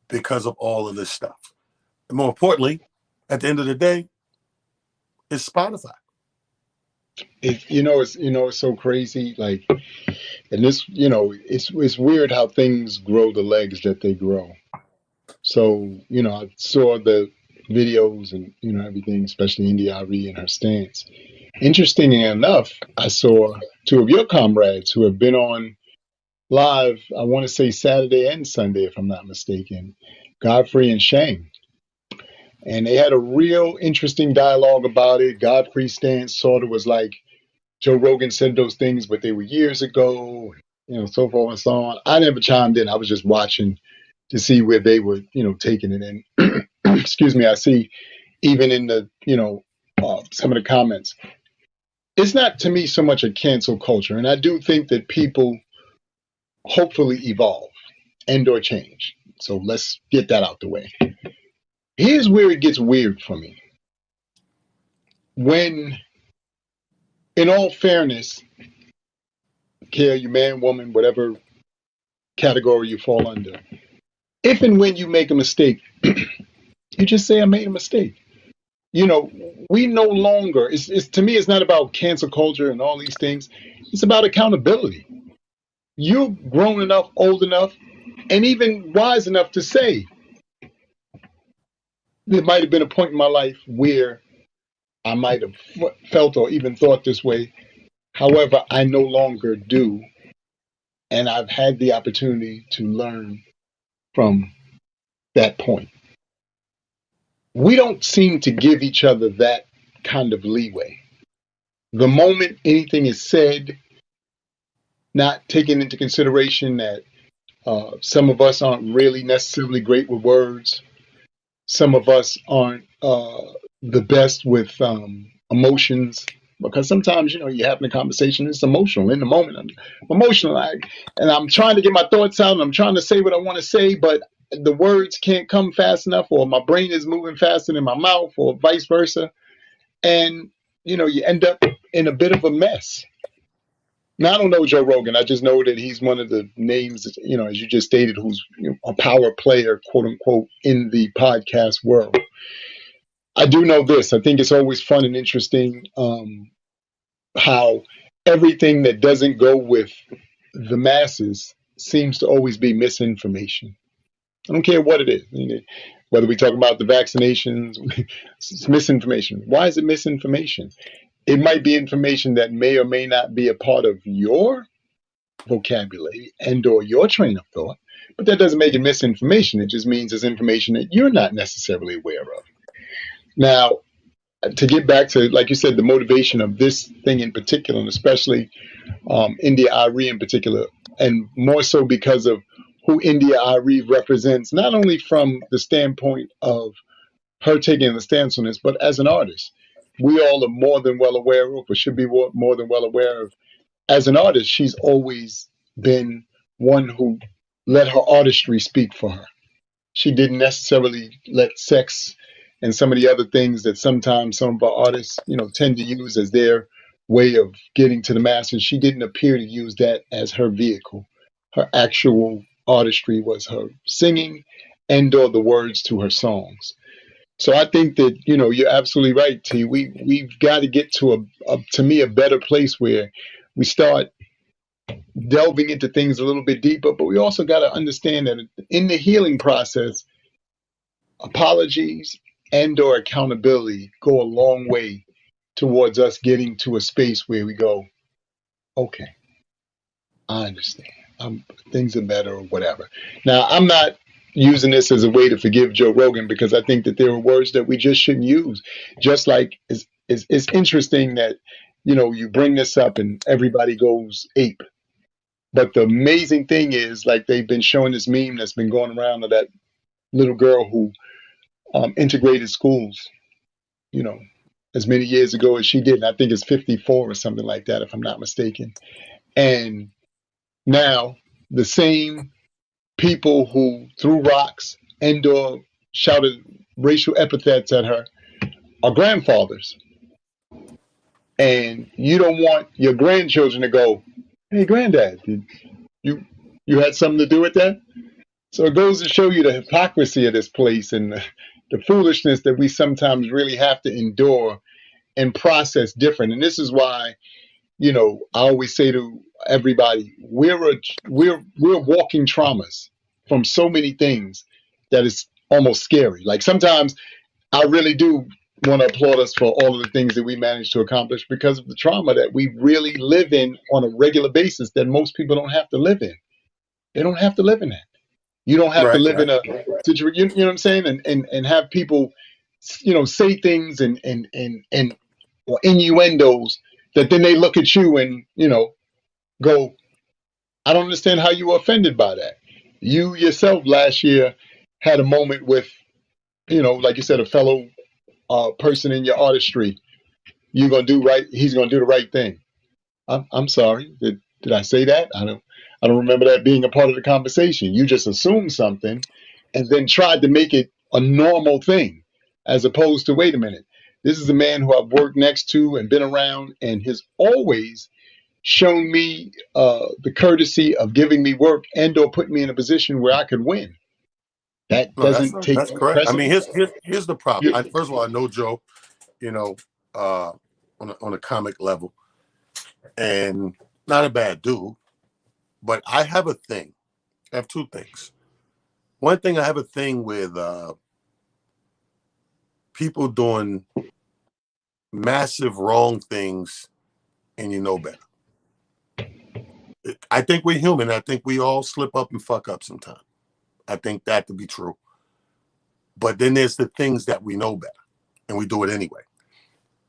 because of all of this stuff? And more importantly, at the end of the day, it's Spotify. It's so crazy. Like, and this, it's weird how things grow the legs that they grow. So, I saw the videos and, everything, especially India Ari and her stance. Interestingly enough, I saw two of your comrades who have been on live, I want to say Saturday and Sunday, if I'm not mistaken, Godfrey and Shane. And they had a real interesting dialogue about it. Godfrey's stance sort of was like, Joe Rogan said those things, but they were years ago, so forth and so on. I never chimed in. I was just watching to see where they were, taking it in. Excuse me. I see even in the, some of the comments, it's not to me so much a cancel culture. And I do think that people hopefully evolve and or change. So let's get that out the way. Here's where it gets weird for me. When, in all fairness, care you man, woman, whatever category you fall under, if and when you make a mistake, you just say I made a mistake. We no longer, it's to me, it's not about cancel culture and all these things. It's about accountability. You're grown enough, old enough, and even wise enough to say, there might have been a point in my life where I might have felt or even thought this way. However, I no longer do. And I've had the opportunity to learn from that point. We don't seem to give each other that kind of leeway. The moment anything is said, not taking into consideration that some of us aren't really necessarily great with words. Some of us aren't the best with emotions, because sometimes you're having a conversation, it's emotional in the moment. I'm emotional, and I'm trying to get my thoughts out, and I'm trying to say what I want to say, but the words can't come fast enough, or my brain is moving faster than my mouth, or vice versa, and you end up in a bit of a mess. Now, I don't know Joe Rogan. I just know that he's one of the names, as you just stated, who's a power player, quote unquote, in the podcast world. I do know this. I think it's always fun and interesting how everything that doesn't go with the masses seems to always be misinformation. I don't care what it is. Whether we talk about the vaccinations, it's misinformation. Why is it misinformation? It might be information that may or may not be a part of your vocabulary and or your train of thought, but that doesn't make it misinformation. It just means it's information that you're not necessarily aware of. Now, to get back to, like you said, the motivation of this thing in particular, and especially India Ari in particular, and more so because of who India Ari represents, not only from the standpoint of her taking the stance on this, but as an artist. We all are more than well aware of, or should be more than well aware of. As an artist, she's always been one who let her artistry speak for her. She didn't necessarily let sex and some of the other things that sometimes some of our artists, tend to use as their way of getting to the masses. She didn't appear to use that as her vehicle. Her actual artistry was her singing and or the words to her songs. So I think that you're absolutely right, T. We've got to get to to me a better place where we start delving into things a little bit deeper, but we also got to understand that in the healing process, apologies and or accountability go a long way towards us getting to a space where we go, okay, I understand. Things are better or whatever. Now, I'm not using this as a way to forgive Joe Rogan because I think that there are words that we just shouldn't use. Just like it's interesting that you bring this up and everybody goes ape. But the amazing thing is, like they've been showing this meme that's been going around of that little girl who integrated schools, you know, as many years ago as she did. And I think it's 54 or something like that, if I'm not mistaken. And now the same people who threw rocks and or shouted racial epithets at her are grandfathers. And you don't want your grandchildren to go, "Hey, granddad, did you had something to do with that?" So it goes to show you the hypocrisy of this place and the foolishness that we sometimes really have to endure and process different. And this is why, I always say to everybody, we're walking traumas from so many things that it's almost scary. Like sometimes I really do want to applaud us for all of the things that we managed to accomplish because of the trauma that we really live in on a regular basis that most people don't have to live in. They don't have to live in that. You don't have to Right, live right. in a situation, you know what I'm saying? And have people, say things and or innuendos that then they look at you and, go, I don't understand how you were offended by that. You yourself last year had a moment with, like you said, a fellow person in your artistry. You're gonna do right. He's gonna do the right thing. I'm sorry. Did I say that? I don't remember that being a part of the conversation. You just assumed something, and then tried to make it a normal thing, as opposed to wait a minute. This is a man who I've worked next to and been around, and has always shown me the courtesy of giving me work and/or putting me in a position where I could win. That No, doesn't take that's correct. I mean, precedence. here's the problem. You, First of all, I know Joe, you know, on a comic level, and not a bad dude. But I have a thing. I have two things. One thing, I have a thing with people doing massive wrong things, and you know better. I think we're human. I think we all slip up and fuck up sometimes. I think that to be true. But then there's the things that we know better, and we do it anyway.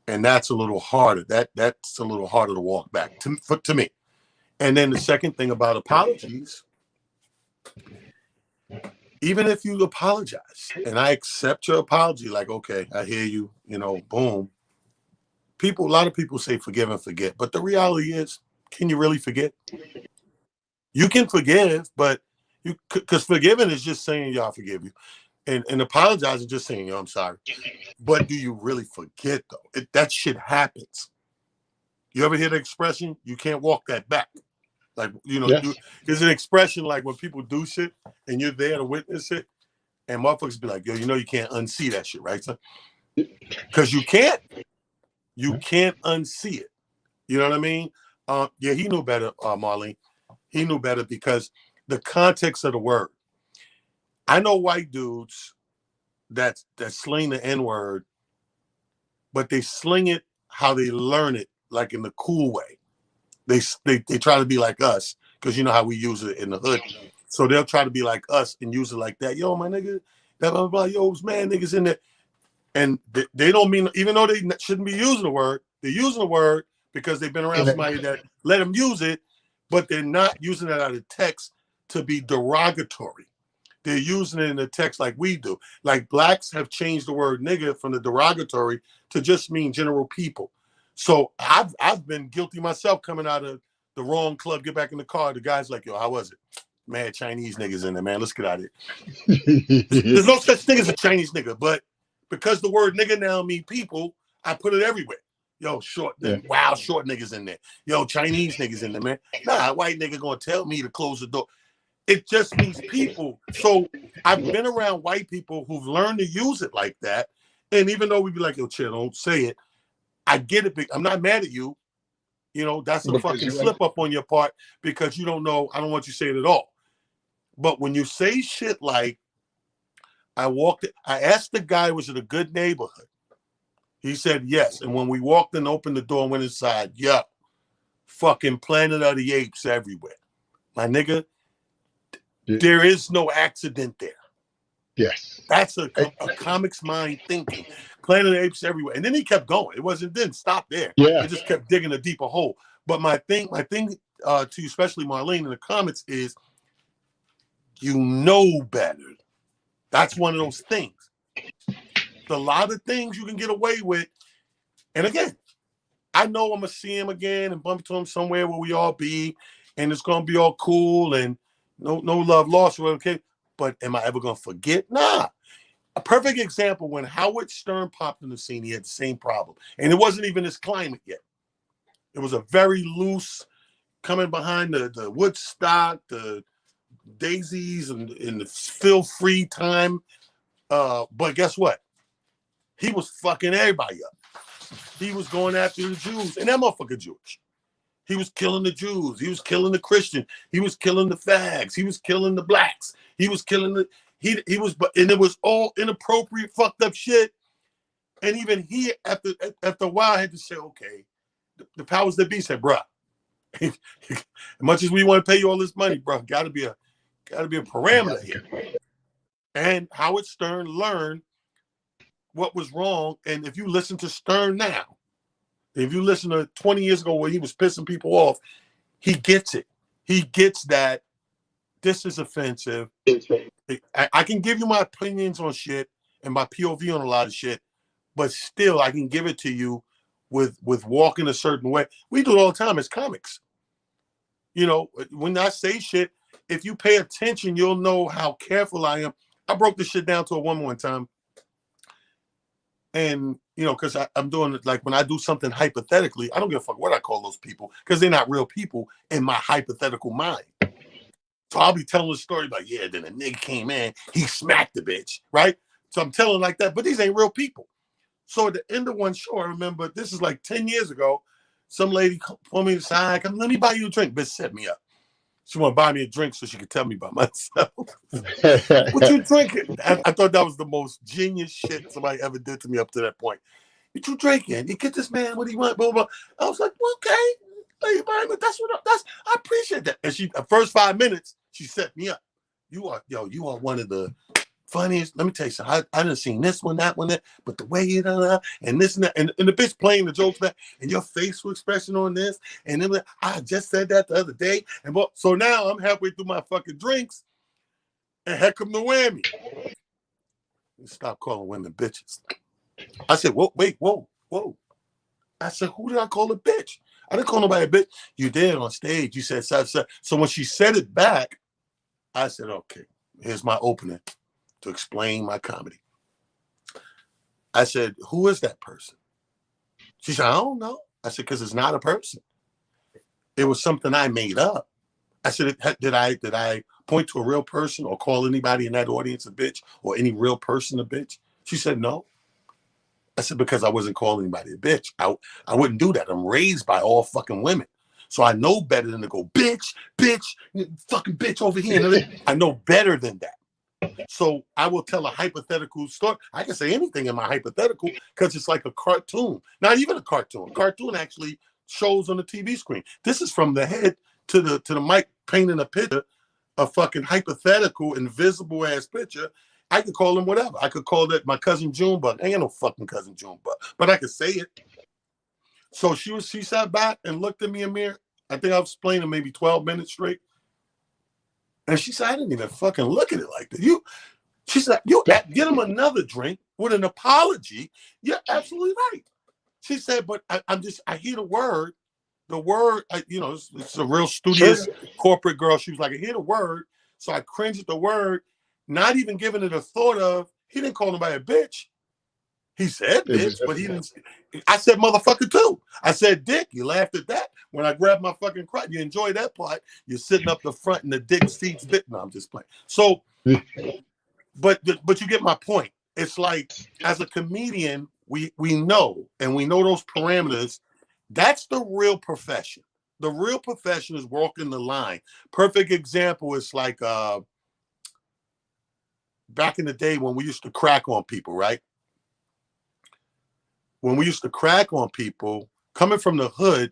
And that's a little harder. That's a little harder to walk back to me. And then the second thing about apologies, even if you apologize and I accept your apology, like, okay, I hear you, boom. A lot of people say forgive and forget, but the reality is, can you really forget? You can forgive, but because forgiving is just saying, "Y'all forgive you," and apologizing just saying, "Yo, I'm sorry." But do you really forget though? That shit happens. You ever hear the expression, "You can't walk that back"? Like, yes. there's an expression like when people do shit and you're there to witness it, and motherfuckers be like, "Yo, you can't unsee that shit, right, son?" Because you can't unsee it. You know what I mean? Yeah, he knew better, Marlene. He knew better because the context of the word. I know white dudes that sling the N-word, but they sling it how they learn it, like in the cool way. They try to be like us because you know how we use it in the hood. So they'll try to be like us and use it like that. Yo, my nigga, that blah, blah, blah. Yo, man, niggas in there. And they don't mean, even though they shouldn't be using the word, they're using the word because they've been around somebody that let them use it, but they're not using it out of text to be derogatory. They're using it in the text like we do. Like blacks have changed the word nigga from the derogatory to just mean general people. So I've been guilty myself coming out of the wrong club, get back in the car. The guy's like, "Yo, how was it?" "Man, Chinese niggas in there, man. Let's get out of here." There's no such thing as a Chinese nigga, but because the word nigga now mean people, I put it everywhere. Yo, short, Yeah. wow, short niggas in there. Yo, Chinese niggas in there, man. Nah, white nigga gonna tell me to close the door. It just means people. So I've been around white people who've learned to use it like that. And even though we'd be like, "Yo, chill, don't say it," I get it. I'm not mad at you. That's a Because fucking you slip up on your part because you don't know. I don't want you to say it at all. But when you say shit like, I asked the guy, was it a good neighborhood? He said yes. And when we walked in, opened the door and went inside, yeah, fucking Planet of the Apes everywhere. My nigga, yeah. there is no accident there. Yes. That's a comic's mind thinking. Planet of the Apes everywhere. And then he kept going. Didn't stop there. Yeah. It just kept digging a deeper hole. But my thing to you, especially Marlene in the comments, is you know better. That's one of those things. A lot of things you can get away with. And again, I know I'm going to see him again and bump into him somewhere where we all be, and it's going to be all cool and no love lost. Okay. But am I ever going to forget? Nah. A perfect example, when Howard Stern popped in the scene, he had the same problem. And it wasn't even his climate yet. It was a very loose, coming behind the Woodstock, the Daisies, and the feel free time. But guess what? He was fucking everybody up. He was going after the Jews, and that motherfucker Jewish. He was killing the Jews. He was killing the Christian. He was killing the fags. He was killing the blacks. He was killing the he was, and it was all inappropriate, fucked up shit. And even he, after a while, had to say, okay, the powers that be said, bruh, as much as we want to pay you all this money, bro, gotta be a parameter here. And Howard Stern learned what was wrong. And if you listen to Stern now, if you listen to 20 years ago where he was pissing people off, he gets it. He gets that this is offensive. I can give you my opinions on shit and my POV on a lot of shit, but still I can give it to you with walking a certain way. We do it all the time as comics. You know, when I say shit, if you pay attention, you'll know how careful I am. I broke this shit down to a woman one time. And, you know, because I'm doing it, like when I do something hypothetically, I don't give a fuck what I call those people, because they're not real people in my hypothetical mind. So I'll be telling the story like, yeah, then a nigga came in, he smacked the bitch, right? So I'm telling like that, but these ain't real people. So at the end of one show, I remember, this is like 10 years ago, some lady pulled me aside, come, let me buy you a drink. Bitch set me up. She want to buy me a drink so she could tell me about myself. What you drinking? I thought that was the most genius shit somebody ever did to me up to that point. What you drinking? You get this man what he want, blah, blah, blah. I was like, well, okay. I appreciate that. And the first 5 minutes, she set me up. You are one of the funniest. Let me tell you something. I done seen this one, that one, but the way you done and this and that, and the bitch playing the jokes back, and your facial expression on this, and then I just said that the other day, and so now I'm halfway through my fucking drinks, and heck come the whammy. Stop calling women bitches. I said, whoa, wait, whoa. I said, who did I call a bitch? I didn't call nobody a bitch. You did on stage. You said, so when she said it back, I said, okay, here's my opening to explain my comedy. I said, who is that person? She said, I don't know. I said, because it's not a person. It was something I made up. I said, did I point to a real person or call anybody in that audience a bitch or any real person a bitch? She said, no. I said, because I wasn't calling anybody a bitch. I wouldn't do that. I'm raised by all fucking women. So I know better than to go, bitch, fucking bitch over here. I know better than that. So I will tell a hypothetical story. I can say anything in my hypothetical because it's like a cartoon. Not even a cartoon. A cartoon actually shows on the TV screen. This is from the head to the mic painting a picture, a fucking hypothetical, invisible ass picture. I could call him whatever. I could call that my cousin Junebug. I ain't no fucking cousin Junebug, but I could say it. So she sat back and looked at me, Amir. I think I was explaining maybe 12 minutes straight. And she said, I didn't even fucking look at it like that. She said, get him another drink with an apology. You're absolutely right. She said, but I hear the word, it's a real studious corporate girl. She was like, I hear the word. So I cringed at the word, not even giving it a thought of, he didn't call nobody a bitch. He said bitch, but he didn't. I said motherfucker too. I said dick. You laughed at that. When I grabbed my fucking crotch, you enjoy that part. You're sitting up the front and the dick seats bit. No, I'm just playing. So, but you get my point. It's like, as a comedian, we know, and we know those parameters. That's the real profession. The real profession is walking the line. Perfect example is like back in the day when we used to crack on people, right? When we used to crack on people, coming from the hood,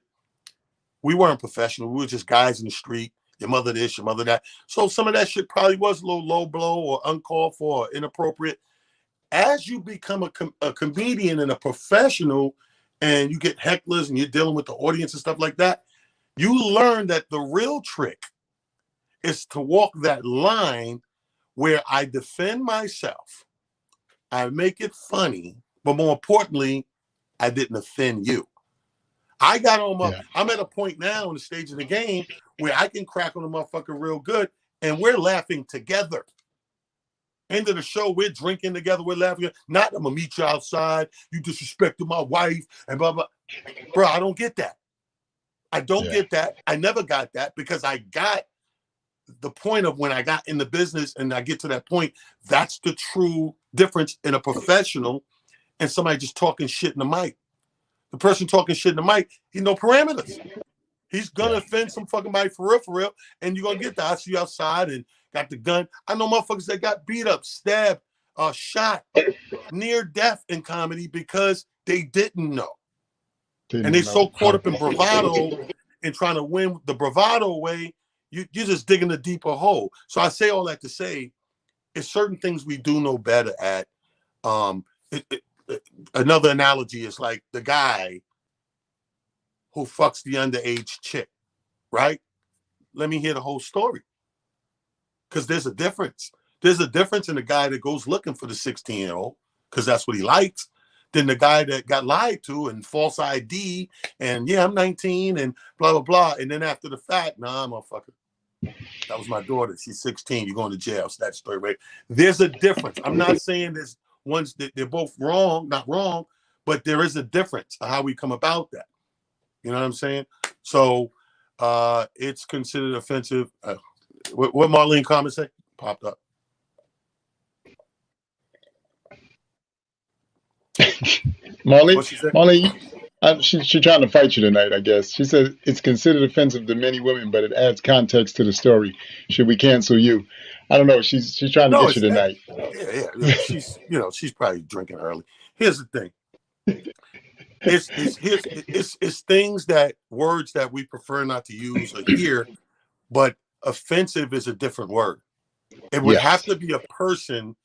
we weren't professional. We were just guys in the street. your mother this, your mother that. So some of that shit probably was a little low blow or uncalled for or inappropriate. As you become a comedian and a professional and you get hecklers and you're dealing with the audience and stuff like that, you learn that the real trick is to walk that line where I defend myself, I make it funny, but more importantly, I didn't offend you. I got on my, I'm at a point now in the stage of the game where I can crack on a motherfucker real good and we're laughing together. End of the show, we're drinking together, we're laughing. Not I'm gonna meet you outside, you disrespected my wife, and blah, blah. Bro, I don't get that. I don't get that. I never got that because I got the point of when I got in the business and I get to that point, that's the true difference in a professional and somebody just talking shit in the mic. The person talking shit in the mic, he no parameters. He's gonna offend some fucking body for real, and you're gonna get that. I see you outside and got the gun. I know motherfuckers that got beat up, stabbed, shot, near death in comedy because they didn't know. And they so caught up in bravado and trying to win the bravado way, you're just digging a deeper hole. So I say all that to say, it's certain things we do know better at. Another analogy is like the guy who fucks the underage chick, right? Let me hear the whole story. Because there's a difference. There's a difference in the guy that goes looking for the 16-year-old, because that's what he likes, than the guy that got lied to and false ID and yeah, I'm 19 and blah, blah, blah. And then after the fact, nah, motherfucker, that was my daughter. She's 16. You're going to jail. So that's story, right? There's a difference. I'm not saying there's ones that they're both wrong, not wrong, but there is a difference of how we come about that. You know what I'm saying? So it's considered offensive. What Marlene comment say? Popped up. Marlene, she's trying to fight you tonight, I guess. She said it's considered offensive to many women, but it adds context to the story. Should we cancel you? I don't know. She's trying to get you tonight. Yeah. She's probably drinking early. Here's the thing. It's things that words that we prefer not to use or hear, but offensive is a different word. It would have to be a person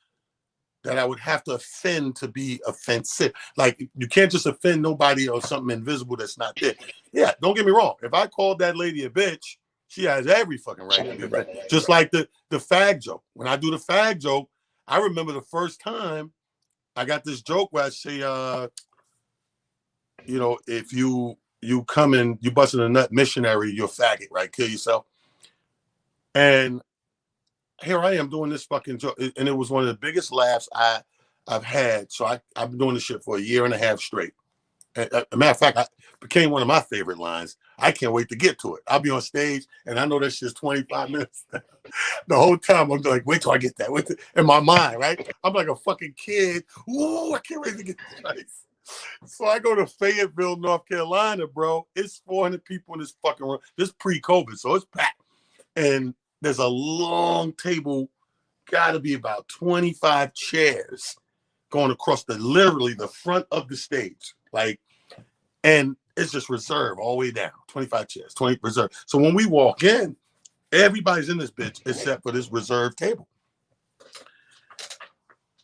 that I would have to offend to be offensive. Like you can't just offend nobody or something invisible that's not there. Yeah, don't get me wrong. If I called that lady a bitch, she has every fucking right to be offended. Just like the fag joke. When I do the fag joke, I remember the first time I got this joke where I say, if you come in, you busting a nut missionary, you're a faggot, right? Kill yourself. And here I am doing this fucking joke, and it was one of the biggest laughs I've had. So I've been doing this shit for a year and a half straight. As a matter of fact, it became one of my favorite lines. I can't wait to get to it. I'll be on stage, and I know that shit's 25 minutes. The whole time I'm like, wait till I get that. In my mind, right? I'm like a fucking kid. Ooh, I can't wait to get this place. So I go to Fayetteville, North Carolina, bro. It's 400 people in this fucking room. This pre-COVID, so it's packed. And there's a long table, gotta be about 25 chairs going across literally the front of the stage. And it's just reserved all the way down. 25 chairs, 20 reserved. So when we walk in, everybody's in this bitch except for this reserved table.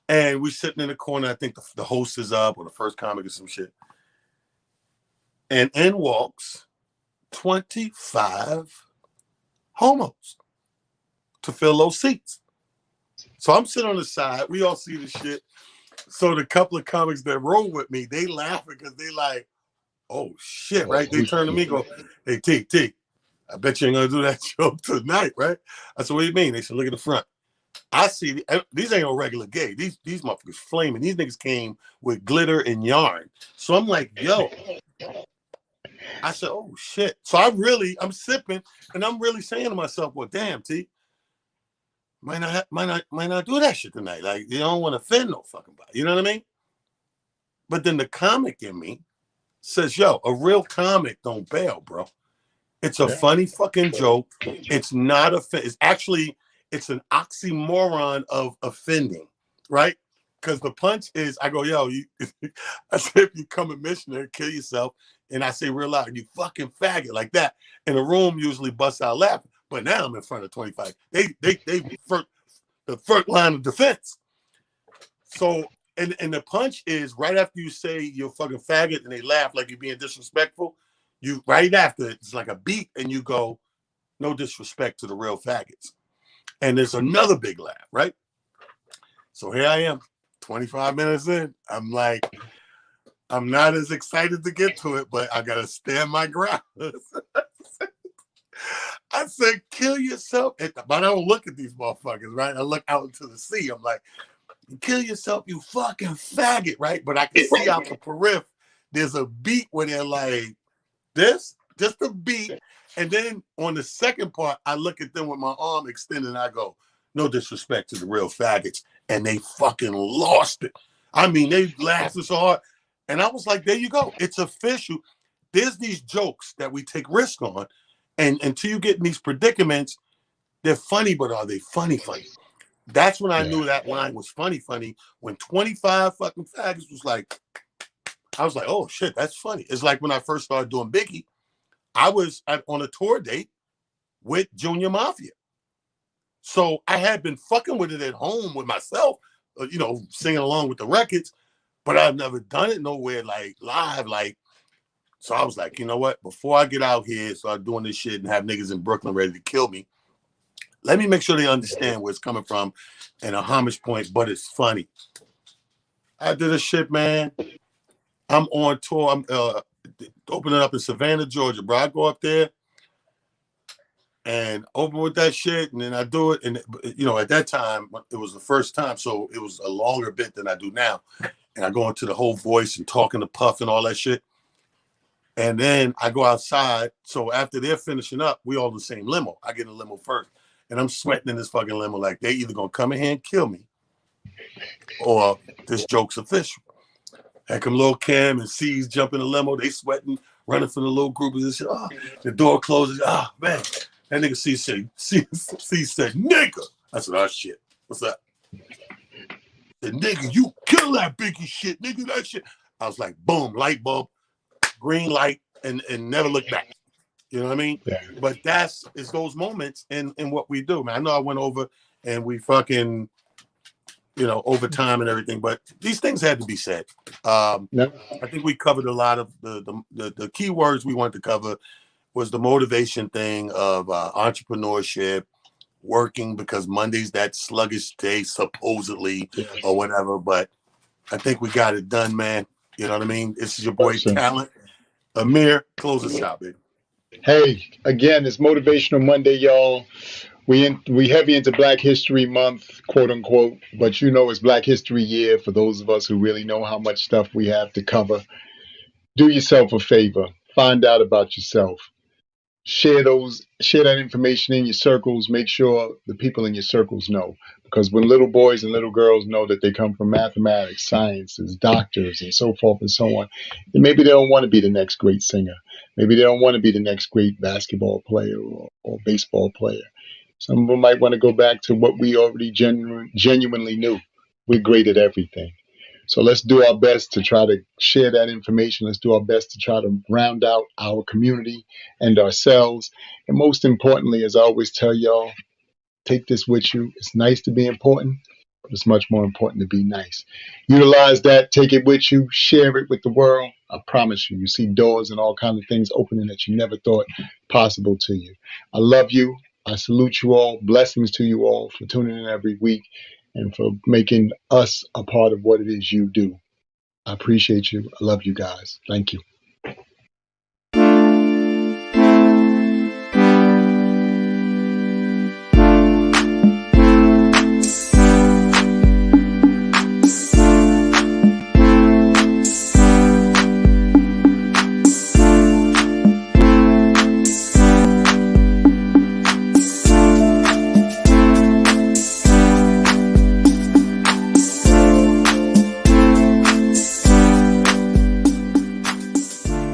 And we're sitting in the corner. I think the host is up or the first comic or some shit. And in walks 25 homos to fill those seats. So I'm sitting on the side. We all see the shit. So the couple of comics that roll with me, they laughing because they like, oh shit, right? They turn to me and go, hey, T, I bet you ain't gonna do that joke tonight, right? I said, what do you mean? They said, look at the front. I see these ain't no regular gay. These motherfuckers flaming. These niggas came with glitter and yarn. So I'm like, yo. I said, oh shit. So I'm sipping and I'm really saying to myself, well, damn, T, might not do that shit tonight. Like, you don't want to offend no fucking body. You know what I mean? But then the comic in me says, yo, a real comic don't bail, bro. It's a funny fucking joke. It's not it's an oxymoron of offending, right? Because the punch is, I go, yo, I say, if you come a missionary, kill yourself. And I say real loud, you fucking faggot, like that. And the room usually busts out laughing. But now I'm in front of 25. They the first line of defense. So and the punch is right after you say you're a fucking faggot and they laugh like you're being disrespectful. You right after it's like a beat and you go, no disrespect to the real faggots. And there's another big laugh, right? So here I am, 25 minutes in. I'm like, I'm not as excited to get to it, but I gotta stand my ground. I said, kill yourself. But I don't look at these motherfuckers, right? I look out into the sea. I'm like, kill yourself, you fucking faggot, right? But I can see out the periphery, there's a beat where they're like, this, just a beat. And then on the second part, I look at them with my arm extended and I go, no disrespect to the real faggots. And they fucking lost it. I mean, they laughed so hard. And I was like, there you go. It's official. There's these jokes that we take risk on. And until you get in these predicaments, they're funny, but are they funny? That's when I knew that line was funny. When 25 fucking faggots was like, I was like, oh shit, that's funny. It's like when I first started doing Biggie, I was on a tour date with Junior Mafia. So I had been fucking with it at home with myself, singing along with the records, but I've never done it nowhere like live. So I was like, you know what? Before I get out here, start doing this shit and have niggas in Brooklyn ready to kill me, let me make sure they understand where it's coming from and a homage point, but it's funny. I did a shit, man. I'm on tour. I'm opening up in Savannah, Georgia, bro. I go up there and open with that shit, and then I do it. And, at that time, it was the first time, so it was a longer bit than I do now. And I go into the whole voice and talking to Puff and all that shit. And then I go outside. So after they're finishing up, we all in the same limo. I get in the limo first. And I'm sweating in this fucking limo like they either going to come in here and kill me or this joke's official. And come Lil Kim and C's jump in the limo. They sweating, running for the little group. And shit. Oh, the door closes. Oh, man. That nigga C said, nigga. I said, oh, shit. What's up? The nigga, you kill that Biggie shit. Nigga, that shit. I was like, boom, light bulb, green light, and never look back. You know what I mean? Yeah. But it's those moments in what we do, man. I know I went over and we fucking, overtime and everything, but these things had to be said. I think we covered a lot of the key words we wanted to cover was the motivation thing of entrepreneurship, working because Monday's that sluggish day, supposedly, or whatever. But I think we got it done, man. You know what I mean? This is your boy, Talent. Amir, close us out, baby. Hey, again, it's Motivational Monday, y'all. We heavy into Black History Month, quote unquote, but it's Black History Year for those of us who really know how much stuff we have to cover. Do yourself a favor. Find out about yourself. Share that information in your circles. Make sure the people in your circles know. Because when little boys and little girls know that they come from mathematics, sciences, doctors, and so forth and so on, then maybe they don't want to be the next great singer. Maybe they don't want to be the next great basketball player or baseball player. Some of them might want to go back to what we already genuinely knew. We're great at everything. So let's do our best to try to share that information. Let's do our best to try to round out our community and ourselves. And most importantly, as I always tell y'all, take this with you. It's nice to be important, but it's much more important to be nice. Utilize that. Take it with you. Share it with the world. I promise you, you see doors and all kinds of things opening that you never thought possible to you. I love you. I salute you all. Blessings to you all for tuning in every week and for making us a part of what it is you do. I appreciate you. I love you guys. Thank you.